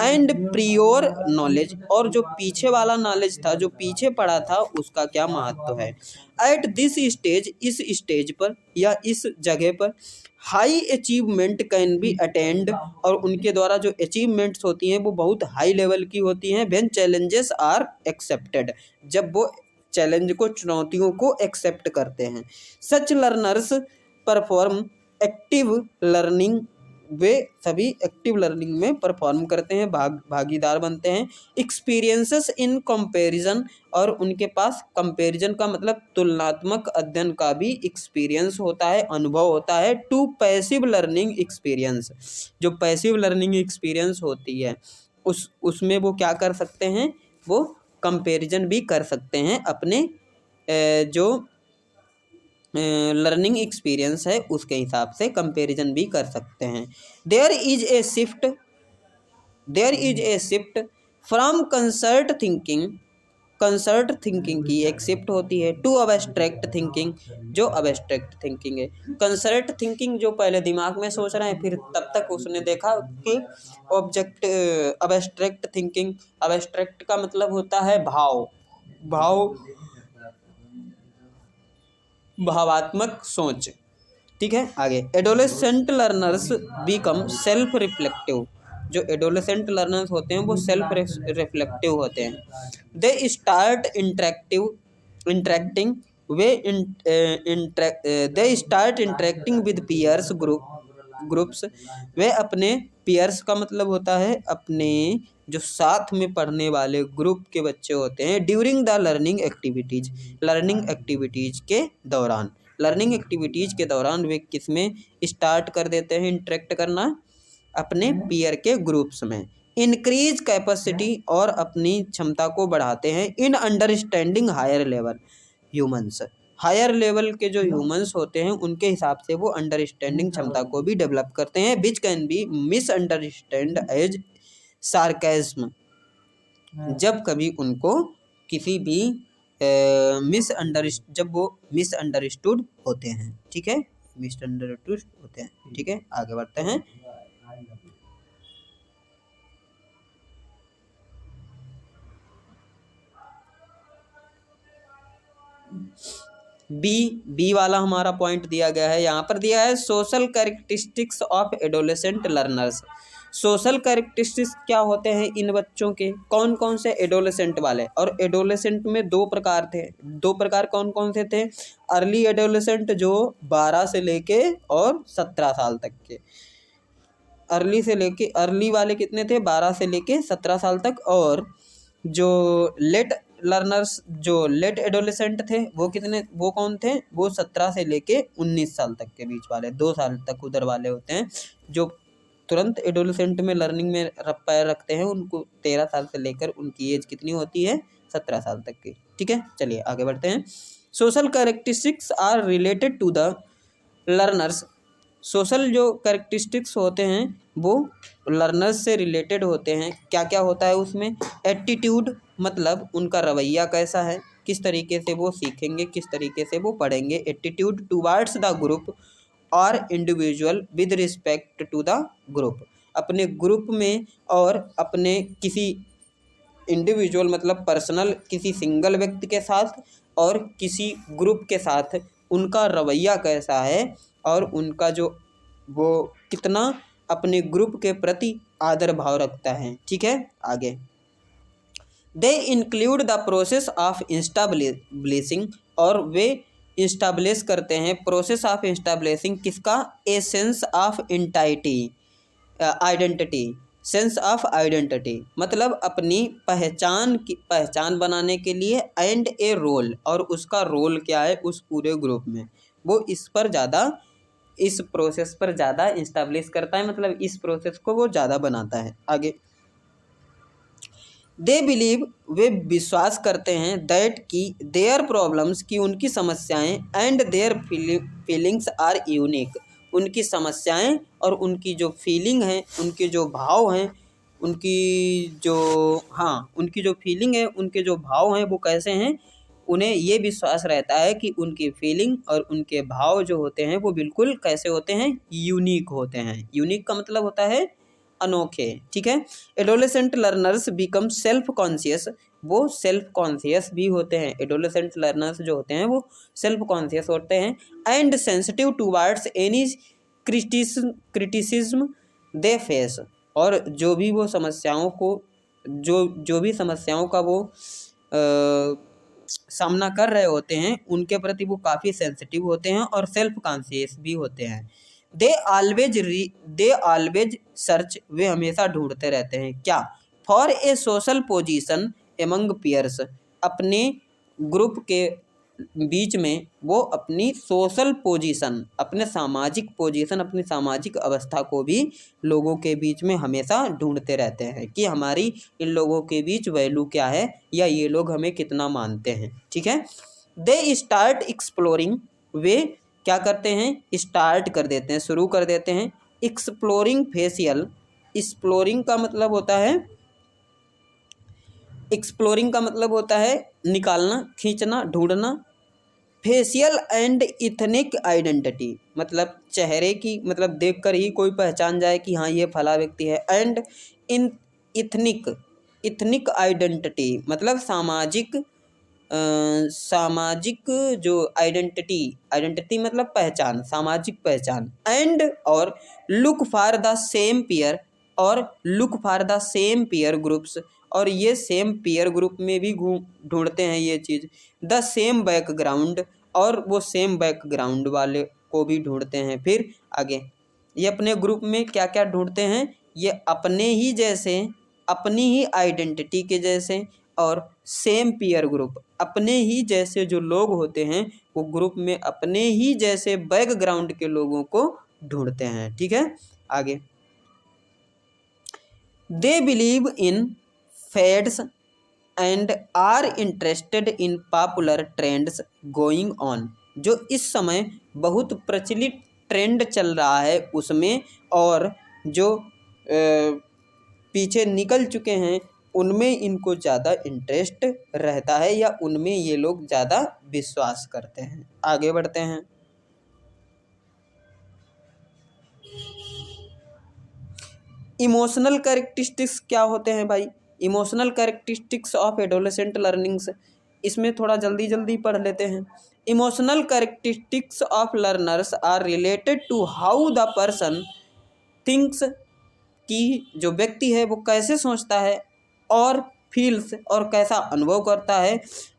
एंड प्रियोर नॉलेज और जो पीछे वाला नॉलेज था, जो पीछे पड़ा था, उसका क्या महत्व है। एट दिस स्टेज, इस स्टेज पर या इस जगह पर high achievement can be attend और उनके द्वारा जो अचीवमेंट्स होती हैं वो बहुत हाई लेवल की होती हैं। व्हेन चैलेंजेस आर एक्सेप्टेड, जब वो चैलेंज को, चुनौतियों को एक्सेप्ट करते हैं। सच लर्नर्स परफॉर्म एक्टिव लर्निंग, वे सभी एक्टिव लर्निंग में परफॉर्म करते हैं, भागीदार बनते हैं। एक्सपीरियंसेस इन कंपैरिजन और उनके पास कंपैरिजन का मतलब तुलनात्मक अध्ययन का भी एक्सपीरियंस होता है, अनुभव होता है। टू पैसिव लर्निंग एक्सपीरियंस, जो पैसिव लर्निंग एक्सपीरियंस होती है उसमें वो क्या कर सकते हैं, वो कंपैरिजन भी कर सकते हैं अपने जो लर्निंग एक्सपीरियंस है उसके हिसाब से कंपैरिजन भी कर सकते हैं। There is a shift from concert concert thinking की एक शिफ्ट होती है टू अबस्ट्रैक्ट थिंकिंग, जो अबस्ट्रैक्ट थिंकिंग है। कंसर्ट थिंकिंग जो पहले दिमाग में सोच रहे हैं, फिर तब तक उसने देखा कि ऑब्जेक्ट अबस्ट्रैक्ट थिंकिंग, अबस्ट्रैक्ट का मतलब होता है भाव, भावात्मक सोच। ठीक है, आगे adolescent learners become self reflective, जो एडोलेसेंट लर्नर्स होते हैं वो सेल्फ रिफ्लेक्टिव होते हैं। They start interacting they start interacting with peers groups, वे अपने पीयर्स का मतलब होता है अपने जो साथ में पढ़ने वाले ग्रुप के बच्चे होते हैं, ड्यूरिंग द लर्निंग एक्टिविटीज के दौरान, लर्निंग एक्टिविटीज के दौरान वे किस में स्टार्ट कर देते हैं इंटरेक्ट करना, अपने पीयर के ग्रुप्स में। इंक्रीज कैपेसिटी, और अपनी क्षमता को बढ़ाते हैं, in understanding higher level humans, higher level के जो ह्यूमंस होते हैं उनके हिसाब से वो अंडरस्टैंडिंग क्षमता को भी डेवलप करते हैं, which can be misunderstand as sarcasm, जब कभी उनको किसी भी जब वो मिसअंडरस्टूड होते हैं। ठीक है, मिसअंडरस्टूड होते हैं। ठीक है, आगे बढ़ते हैं। बी वाला हमारा पॉइंट दिया गया है, यहाँ पर दिया है social characteristics of adolescent learners. Social characteristics क्या होते हैं इन बच्चों के, कौन कौन से, एडोलेसेंट वाले। और एडोलेसेंट में दो प्रकार थे, दो प्रकार कौन कौन से थे, अर्ली एडोलेसेंट जो 12 से लेके और 17 साल तक के, अर्ली वाले कितने थे, 12 से लेके 17 साल तक, और जो लेट लर्नर्स, जो लेट एडोलेसेंट थे वो कितने, वो कौन थे, वो 17 से लेके 19 साल तक के बीच वाले, 2 साल तक उधर वाले होते हैं। जो तुरंत एडोलेसेंट में लर्निंग में पैर रखते हैं उनको 13 साल से लेकर उनकी एज कितनी होती है, 17 साल तक की। ठीक है, चलिए आगे बढ़ते हैं। Social characteristics are related to the learners, social जो कैरेक्टरिस्टिक्स होते हैं वो लर्नर्स से रिलेटेड होते हैं। क्या क्या होता है उसमें, एटीट्यूड मतलब उनका रवैया कैसा है, किस तरीके से वो सीखेंगे, किस तरीके से वो पढ़ेंगे, एटीट्यूड टुवार्ड्स द ग्रुप और individual with respect to the group, अपने ग्रुप में और अपने किसी इंडिविजुअल मतलब पर्सनल किसी सिंगल व्यक्ति के साथ और किसी ग्रुप के साथ उनका रवैया कैसा है, और उनका जो वो कितना अपने ग्रुप के प्रति आदर भाव रखता है। ठीक है, आगे they include the process of establishing, और वे इंस्टाब्लिश करते हैं, प्रोसेस ऑफ इंस्टाब्लिशिंग किसका, a sense of identity, sense of identity मतलब अपनी पहचान बनाने के लिए, एंड ए रोल, और उसका रोल क्या है उस पूरे ग्रुप में, वो इस प्रोसेस पर ज़्यादा इंस्टाब्लिश करता है, मतलब इस प्रोसेस को वो ज़्यादा बनाता है। आगे दे बिलीव, वे विश्वास करते हैं, दैट की देयर प्रॉब्लम्स की उनकी समस्याएं, and their feelings are unique, उनकी समस्याएं और उनकी जो फीलिंग है, उनके जो भाव हैं, उनकी जो फीलिंग है, उनके जो भाव हैं वो कैसे हैं, उन्हें ये विश्वास रहता है कि उनकी फीलिंग और उनके भाव जो होते हैं वो बिल्कुल कैसे होते हैं, यूनिक होते हैं। यूनिक का मतलब होता है अनोखे। ठीक है, adolescent learners become self conscious, वो सेल्फ कॉन्शियस भी होते हैं, एडोलेसेंट लर्नर्स जो होते हैं वो सेल्फ कॉन्शियस होते हैं, and sensitive towards any criticism they face, और जो भी समस्याओं का वो सामना कर रहे होते हैं उनके प्रति वो काफ़ी सेंसिटिव होते हैं और सेल्फ कॉन्शियस भी होते हैं। दे ऑलवेज सर्च, वे हमेशा ढूंढते रहते हैं क्या, for a social position among peers, अपने ग्रुप के बीच में वो अपनी सोशल पोजीशन, अपने सामाजिक अवस्था को भी लोगों के बीच में हमेशा ढूंढते रहते हैं कि हमारी इन लोगों के बीच वैल्यू क्या है या ये लोग हमें कितना मानते हैं। ठीक है, दे स्टार्ट एक्सप्लोरिंग, वे क्या करते हैं, स्टार्ट कर देते हैं, शुरू कर देते हैं, एक्सप्लोरिंग फेशियल, एक्सप्लोरिंग का मतलब होता है एक्सप्लोरिंग का मतलब होता है निकालना, खींचना, ढूंढना। फेशियल एंड इथनिक आइडेंटिटी मतलब चेहरे की, मतलब देखकर ही कोई पहचान जाए कि हाँ ये फला व्यक्ति है। And in ethnic, ethnic identity मतलब सामाजिक जो आइडेंटिटी, आइडेंटिटी मतलब पहचान, सामाजिक पहचान। एंड और look for the same pair, और look for the same pair groups, और ये सेम पेयर ग्रुप में भी ढूंढते हैं ये चीज़। द सेम बैकग्राउंड, और वो सेम बैकग्राउंड वाले को भी ढूंढते हैं। फिर आगे ये अपने ग्रुप में क्या क्या ढूंढते हैं, ये अपने ही जैसे, अपनी ही आइडेंटिटी के जैसे, और सेम पीयर ग्रुप, अपने ही जैसे जो लोग होते हैं वो ग्रुप में अपने ही जैसे बैकग्राउंड के लोगों को ढूंढते हैं। ठीक है, आगे they believe in fads and are interested in popular trends going on, जो इस समय बहुत प्रचलित ट्रेंड चल रहा है उसमें, और जो पीछे निकल चुके हैं उनमें इनको ज़्यादा इंटरेस्ट रहता है, या उनमें ये लोग ज़्यादा विश्वास करते हैं। आगे बढ़ते हैं। इमोशनल कैरेक्टरिस्टिक्स क्या होते हैं भाई? Emotional characteristics of adolescent learnings, इसमें थोड़ा जल्दी जल्दी पढ़ लेते हैं। Emotional characteristics of learners are related to how the person thinks, कि जो व्यक्ति है वो कैसे सोचता है, और फील्स और कैसा अनुभव करता है,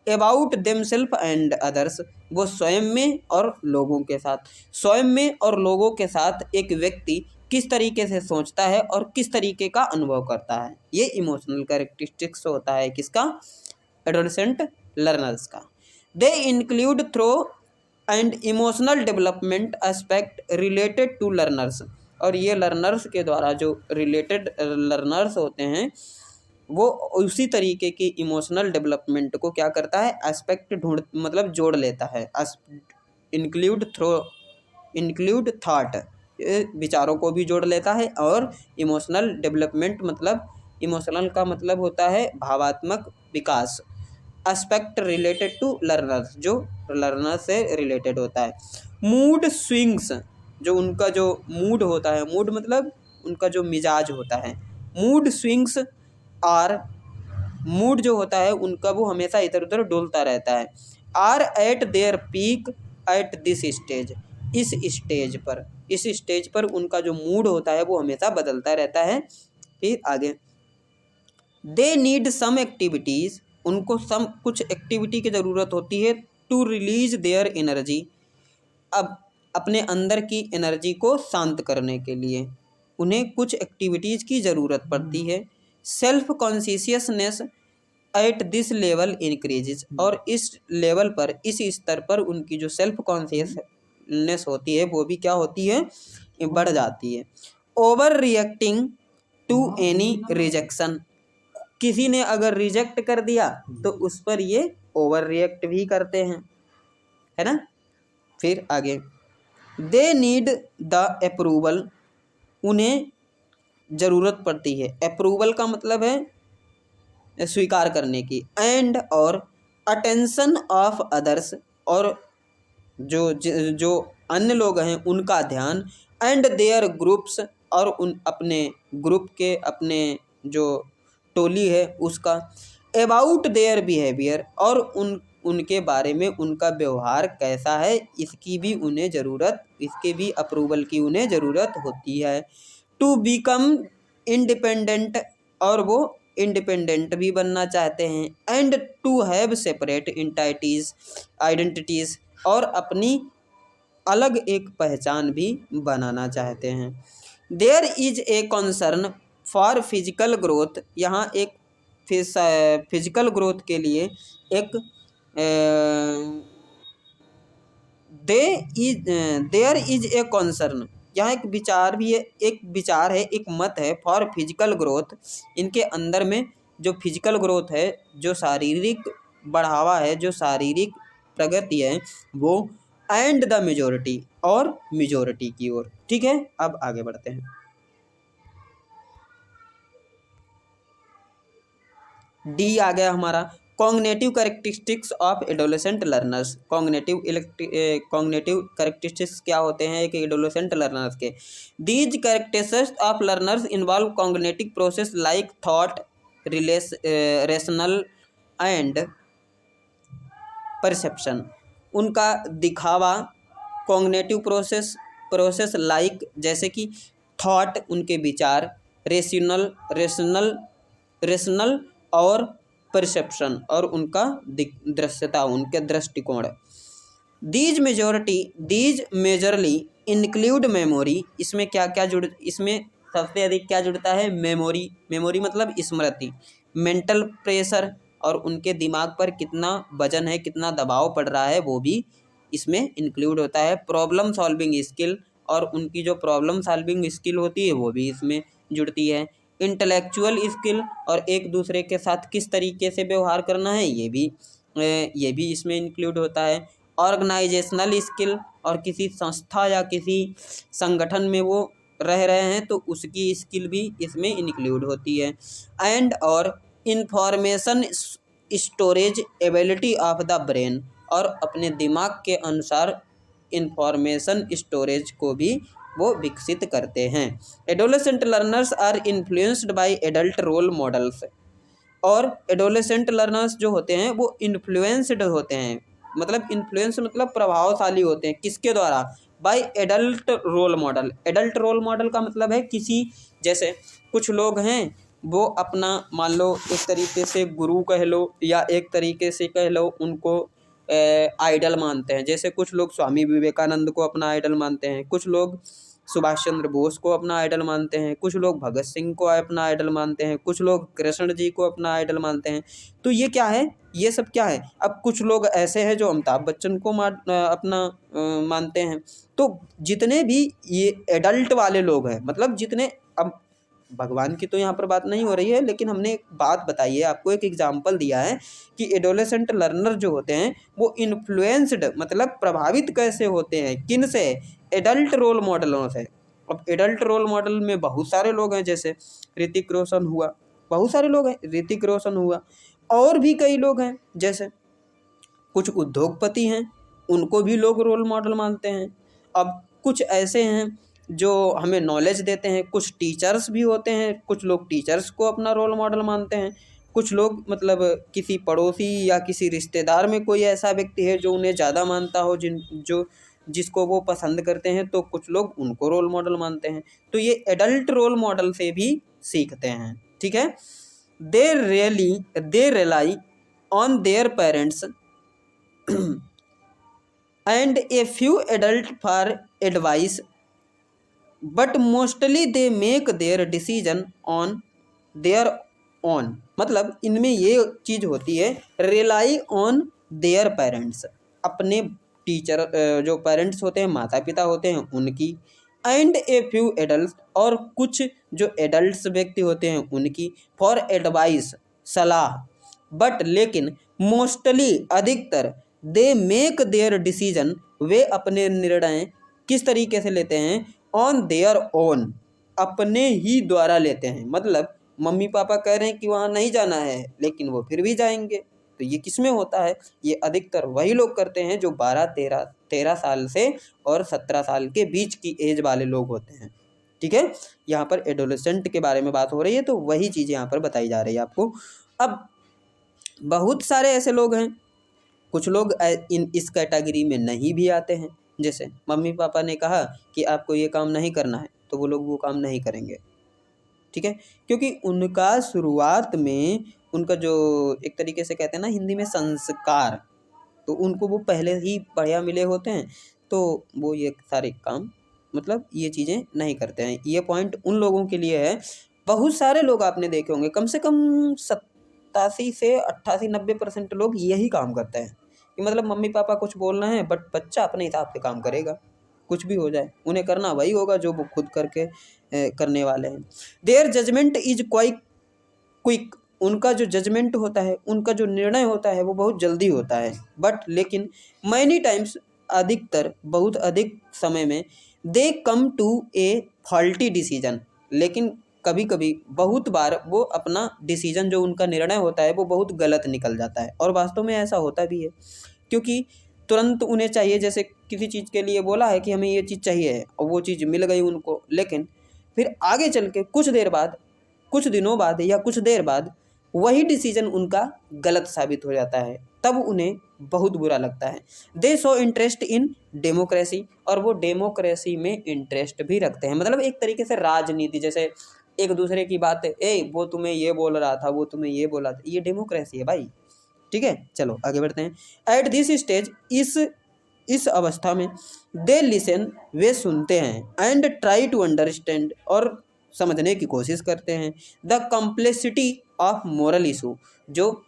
अबाउट देमसेल्फ एंड अदर्स, वो स्वयं में और लोगों के साथ, स्वयं में और लोगों के साथ एक व्यक्ति किस तरीके से सोचता है और किस तरीके का अनुभव करता है, ये इमोशनल कैरेक्टरिस्टिक्स होता है किसका? एडोलेसेंट लर्नर्स का। They include through and emotional development aspect related to learners, और ये लर्नर्स के द्वारा जो रिलेटेड लर्नर्स होते हैं वो उसी तरीके की इमोशनल डेवलपमेंट को क्या करता है? एस्पेक्ट मतलब जोड़ लेता है। इंक्लूड थॉट, विचारों को भी जोड़ लेता है, और इमोशनल डेवलपमेंट मतलब इमोशनल का मतलब होता है भावात्मक विकास। एस्पेक्ट रिलेटेड टू लर्नर्स, जो लर्नर से रिलेटेड होता है। मूड स्विंग्स, जो उनका जो मूड होता है, मूड मतलब उनका जो मिजाज होता है, मूड स्विंग्स आर, मूड जो होता है उनका वो हमेशा इधर उधर डोलता रहता है। Are at their peak at this stage, इस स्टेज पर उनका जो मूड होता है वो हमेशा बदलता रहता है। फिर आगे दे नीड सम एक्टिविटीज़, उनको कुछ एक्टिविटी की ज़रूरत होती है टू रिलीज देयर एनर्जी, अब अपने अंदर की एनर्जी को शांत करने के लिए उन्हें कुछ एक्टिविटीज़ की ज़रूरत पड़ती है। Self consciousness at this level increases, और इस लेवल पर, इस स्तर पर उनकी जो सेल्फ कॉन्शियसनेस होती है वो भी क्या होती है? बढ़ जाती है। Over reacting to any rejection, किसी ने अगर रिजेक्ट कर दिया तो उस पर ये ओवर रिएक्ट भी करते हैं, है ना। फिर आगे दे नीड द अप्रूवल, उन्हें ज़रूरत पड़ती है, अप्रूवल का मतलब है स्वीकार करने की, एंड और अटेंशन ऑफ अदर्स, और जो अन्य लोग हैं उनका ध्यान, एंड देयर ग्रुप्स, और उन अपने ग्रुप के, अपने जो टोली है उसका, अबाउट देयर बिहेवियर, और उनके बारे में उनका व्यवहार कैसा है इसकी भी उन्हें ज़रूरत, इसके भी अप्रूवल की उन्हें ज़रूरत होती है। टू बिकम इंडिपेंडेंट, और वो इंडिपेंडेंट भी बनना चाहते हैं। And to have separate identities, और अपनी अलग एक पहचान भी बनाना चाहते हैं। There is a concern for physical growth, यहाँ एक फिजिकल ग्रोथ के लिए एक देयर इज ए कंसर्न, यहाँ एक विचार भी है, एक विचार है, एक मत है फॉर फिजिकल ग्रोथ, इनके अंदर में जो फिजिकल ग्रोथ है, जो शारीरिक बढ़ावा है, जो शारीरिक प्रगति है वो, एंड द मेजोरिटी, और मेजोरिटी की ओर। ठीक है, अब आगे बढ़ते हैं। डी आ गया हमारा cognitive characteristics of adolescent learners. Cognitive characteristics क्या होते हैं एक एडोलेसेंट लर्नर्स के? These characteristics of learners involve cognitive process like thought, rational and perception. उनका दिखावा कॉग्निटिव प्रोसेस लाइक जैसे कि थॉट उनके विचार, रेशनल और परसेप्शन और उनका दृश्यता उनके दृष्टिकोण। These majorly include memory. इसमें क्या क्या इसमें सबसे अधिक क्या जुड़ता है? मेमोरी मतलब स्मृति, मेंटल प्रेशर और उनके दिमाग पर कितना वजन है, कितना दबाव पड़ रहा है वो भी इसमें इंक्लूड होता है। प्रॉब्लम सॉल्विंग स्किल और उनकी जो प्रॉब्लम सॉल्विंग स्किल होती है वो भी इसमें जुड़ती है। इंटेलेक्चुअल स्किल और एक दूसरे के साथ किस तरीके से व्यवहार करना है ये भी इसमें इंक्लूड होता है। ऑर्गेनाइजेशनल स्किल और किसी संस्था या किसी संगठन में वो रह रहे हैं तो उसकी स्किल भी इसमें इंक्लूड होती है। एंड और information storage ability of the brain, और अपने दिमाग के अनुसार इंफॉर्मेशन स्टोरेज को भी वो विकसित करते हैं। Adolescent learners are influenced by adult role models, और एडोलेसेंट लर्नर्स जो होते हैं वो इन्फ्लुएंस्ड होते हैं, मतलब इन्फ्लुएंस मतलब प्रभावशाली होते हैं किसके द्वारा? By adult role model. Adult role model का मतलब है किसी, जैसे कुछ लोग हैं वो अपना मान लो एक तरीके से गुरु कह लो या एक तरीके से कह लो उनको आइडल मानते हैं। जैसे कुछ लोग स्वामी विवेकानंद को अपना आइडल मानते हैं, कुछ लोग सुभाष चंद्र बोस को अपना आइडल मानते हैं, कुछ लोग भगत सिंह को अपना आइडल मानते हैं, कुछ लोग कृष्ण जी को अपना आइडल मानते हैं। तो ये क्या है? ये सब क्या है? अब कुछ लोग ऐसे हैं जो अमिताभ बच्चन को अपना मानते हैं। तो जितने भी ये एडल्ट वाले लोग हैं, मतलब जितने, अब भगवान की तो यहाँ पर बात नहीं हो रही है, लेकिन हमने एक बात बताई है आपको, एक एग्जाम्पल दिया है कि एडोलेसेंट लर्नर जो होते हैं वो इन्फ्लुएंस्ड मतलब प्रभावित कैसे होते हैं, किन से? एडल्ट रोल मॉडलों से। अब एडल्ट रोल मॉडल में बहुत सारे लोग हैं, जैसे ऋतिक रोशन हुआ, बहुत सारे लोग हैं, ऋतिक रोशन हुआ, और भी कई लोग हैं, जैसे कुछ उद्योगपति हैं उनको भी लोग रोल मॉडल मानते हैं। अब कुछ ऐसे हैं जो हमें नॉलेज देते हैं, कुछ टीचर्स भी होते हैं, कुछ लोग टीचर्स को अपना रोल मॉडल मानते हैं, कुछ लोग मतलब किसी पड़ोसी या किसी रिश्तेदार में कोई ऐसा व्यक्ति है जो उन्हें ज़्यादा मानता हो, जिसको वो पसंद करते हैं, तो कुछ लोग उनको रोल मॉडल मानते हैं। तो ये एडल्ट रोल मॉडल से भी सीखते हैं, ठीक है। They rely on their parents and a few adult for advice, but mostly they make their decision on their own। मतलब इनमें ये चीज़ होती है, रिलाई ऑन देयर पेरेंट्स, अपने टीचर जो पेरेंट्स होते हैं, माता पिता होते हैं उनकी, एंड ए फ्यू एडल्ट, और कुछ जो एडल्ट्स व्यक्ति होते हैं उनकी, फॉर एडवाइस सलाह, बट लेकिन मोस्टली अधिकतर दे मेक देयर डिसीजन, वे अपने निर्णय किस तरीके से लेते हैं? ऑन देयर ओन, अपने ही द्वारा लेते हैं। मतलब मम्मी पापा कह रहे हैं कि वहाँ नहीं जाना है लेकिन वो फिर भी जाएंगे। तो ये किस में होता है? ये अधिकतर वही लोग करते हैं जो 12-13 साल से और 17 साल के बीच की एज वाले लोग होते हैं, ठीक है। यहाँ पर एडोलेसेंट के बारे में बात हो रही है तो वही चीज़ यहाँ पर बताई जा रही है आपको। अब बहुत सारे ऐसे लोग हैं, कुछ लोग इस कैटेगरी में नहीं भी आते हैं, जैसे मम्मी पापा ने कहा कि आपको ये काम नहीं करना है तो वो लोग वो काम नहीं करेंगे, ठीक है, क्योंकि उनका शुरुआत में उनका जो एक तरीके से कहते हैं ना हिंदी में संस्कार, तो उनको वो पहले ही बढ़िया मिले होते हैं, तो वो ये सारे काम मतलब ये चीज़ें नहीं करते हैं। ये पॉइंट उन लोगों के लिए है। बहुत सारे लोग आपने देखे होंगे, कम से कम 87 से 88-90% लोग यही काम करते हैं कि मतलब मम्मी पापा कुछ बोल रहे हैं बट बच्चा अपने हिसाब से काम करेगा, कुछ भी हो जाए उन्हें करना वही होगा जो वो खुद करके करने वाले हैं। Their judgement is quite quick, उनका जो जजमेंट होता है, उनका जो निर्णय होता है वो बहुत जल्दी होता है, बट लेकिन मैनी टाइम्स, अधिकतर बहुत अधिक समय में, they come to a faulty decision, लेकिन कभी कभी बहुत बार वो अपना डिसीजन जो उनका निर्णय होता है वो बहुत गलत निकल जाता है, और वास्तव में ऐसा होता भी है, क्योंकि तुरंत उन्हें चाहिए, जैसे किसी चीज़ के लिए बोला है कि हमें ये चीज़ चाहिए है और वो चीज़ मिल गई उनको, लेकिन फिर आगे चल के कुछ देर बाद, कुछ दिनों बाद या कुछ देर बाद वही डिसीजन उनका गलत साबित हो जाता है, तब उन्हें बहुत बुरा लगता है। दे शो इंटरेस्ट इन डेमोक्रेसी, और वो डेमोक्रेसी में इंटरेस्ट भी रखते हैं, मतलब एक तरीके से राजनीति, जैसे एक दूसरे की बात, वो तुम्हें ये बोल रहा था, वो तुम्हें ये बोला था, ये डेमोक्रेसी है भाई। ठीक है, चलो आगे बढ़ते हैं। एट दिस स्टेज, इस अवस्था में दे लिसन, वे सुनते हैं, एंड ट्राई टू अंडरस्टैंड, और समझने की कोशिश करते हैं, the complexity of moral issue, जो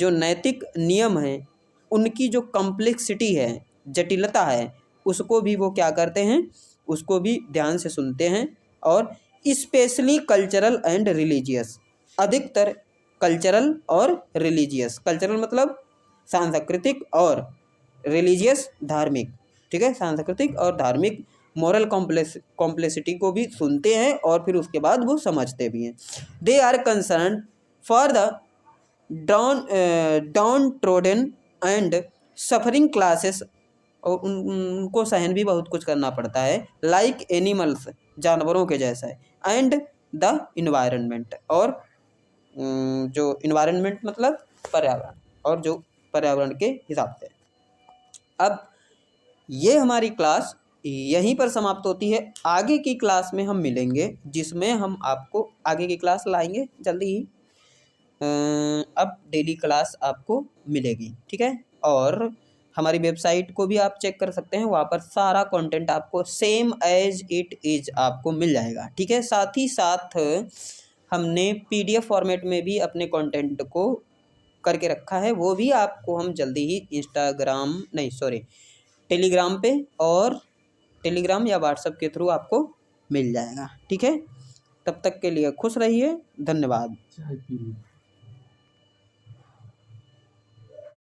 नैतिक नियम हैं उनकी जो कॉम्प्लेक्सिटी है, जटिलता है, उसको भी वो क्या करते हैं, उसको भी ध्यान से सुनते हैं। और स्पेशली कल्चरल एंड रिलीजियस, अधिकतर कल्चरल और रिलीजियस, कल्चरल मतलब सांस्कृतिक और रिलीजियस धार्मिक, ठीक है, सांस्कृतिक और धार्मिक मॉरल कॉम्प्लेक्सिटी को भी सुनते हैं और फिर उसके बाद वो समझते भी हैं। They are concern for the downtrodden and suffering classes, और उनको सहन भी बहुत कुछ करना पड़ता है, लाइक एनिमल्स, जानवरों के जैसा है, एंड द इन्वायरमेंट, और जो इन्वायरमेंट मतलब पर्यावरण, और जो पर्यावरण के हिसाब से। अब ये हमारी क्लास यहीं पर समाप्त होती है। आगे की क्लास में हम मिलेंगे, जिसमें हम आपको आगे की क्लास लाएंगे जल्दी ही। अब डेली क्लास आपको मिलेगी, ठीक है, और हमारी वेबसाइट को भी आप चेक कर सकते हैं, वहाँ पर सारा कंटेंट आपको सेम एज इट इज़ आपको मिल जाएगा, ठीक है। साथ ही साथ हमने PDF फॉर्मेट में भी अपने कंटेंट को करके रखा है, वो भी आपको हम जल्दी ही टेलीग्राम पे और टेलीग्राम या व्हाट्सएप के थ्रू आपको मिल जाएगा, ठीक है। तब तक के लिए खुश रहिए, धन्यवाद।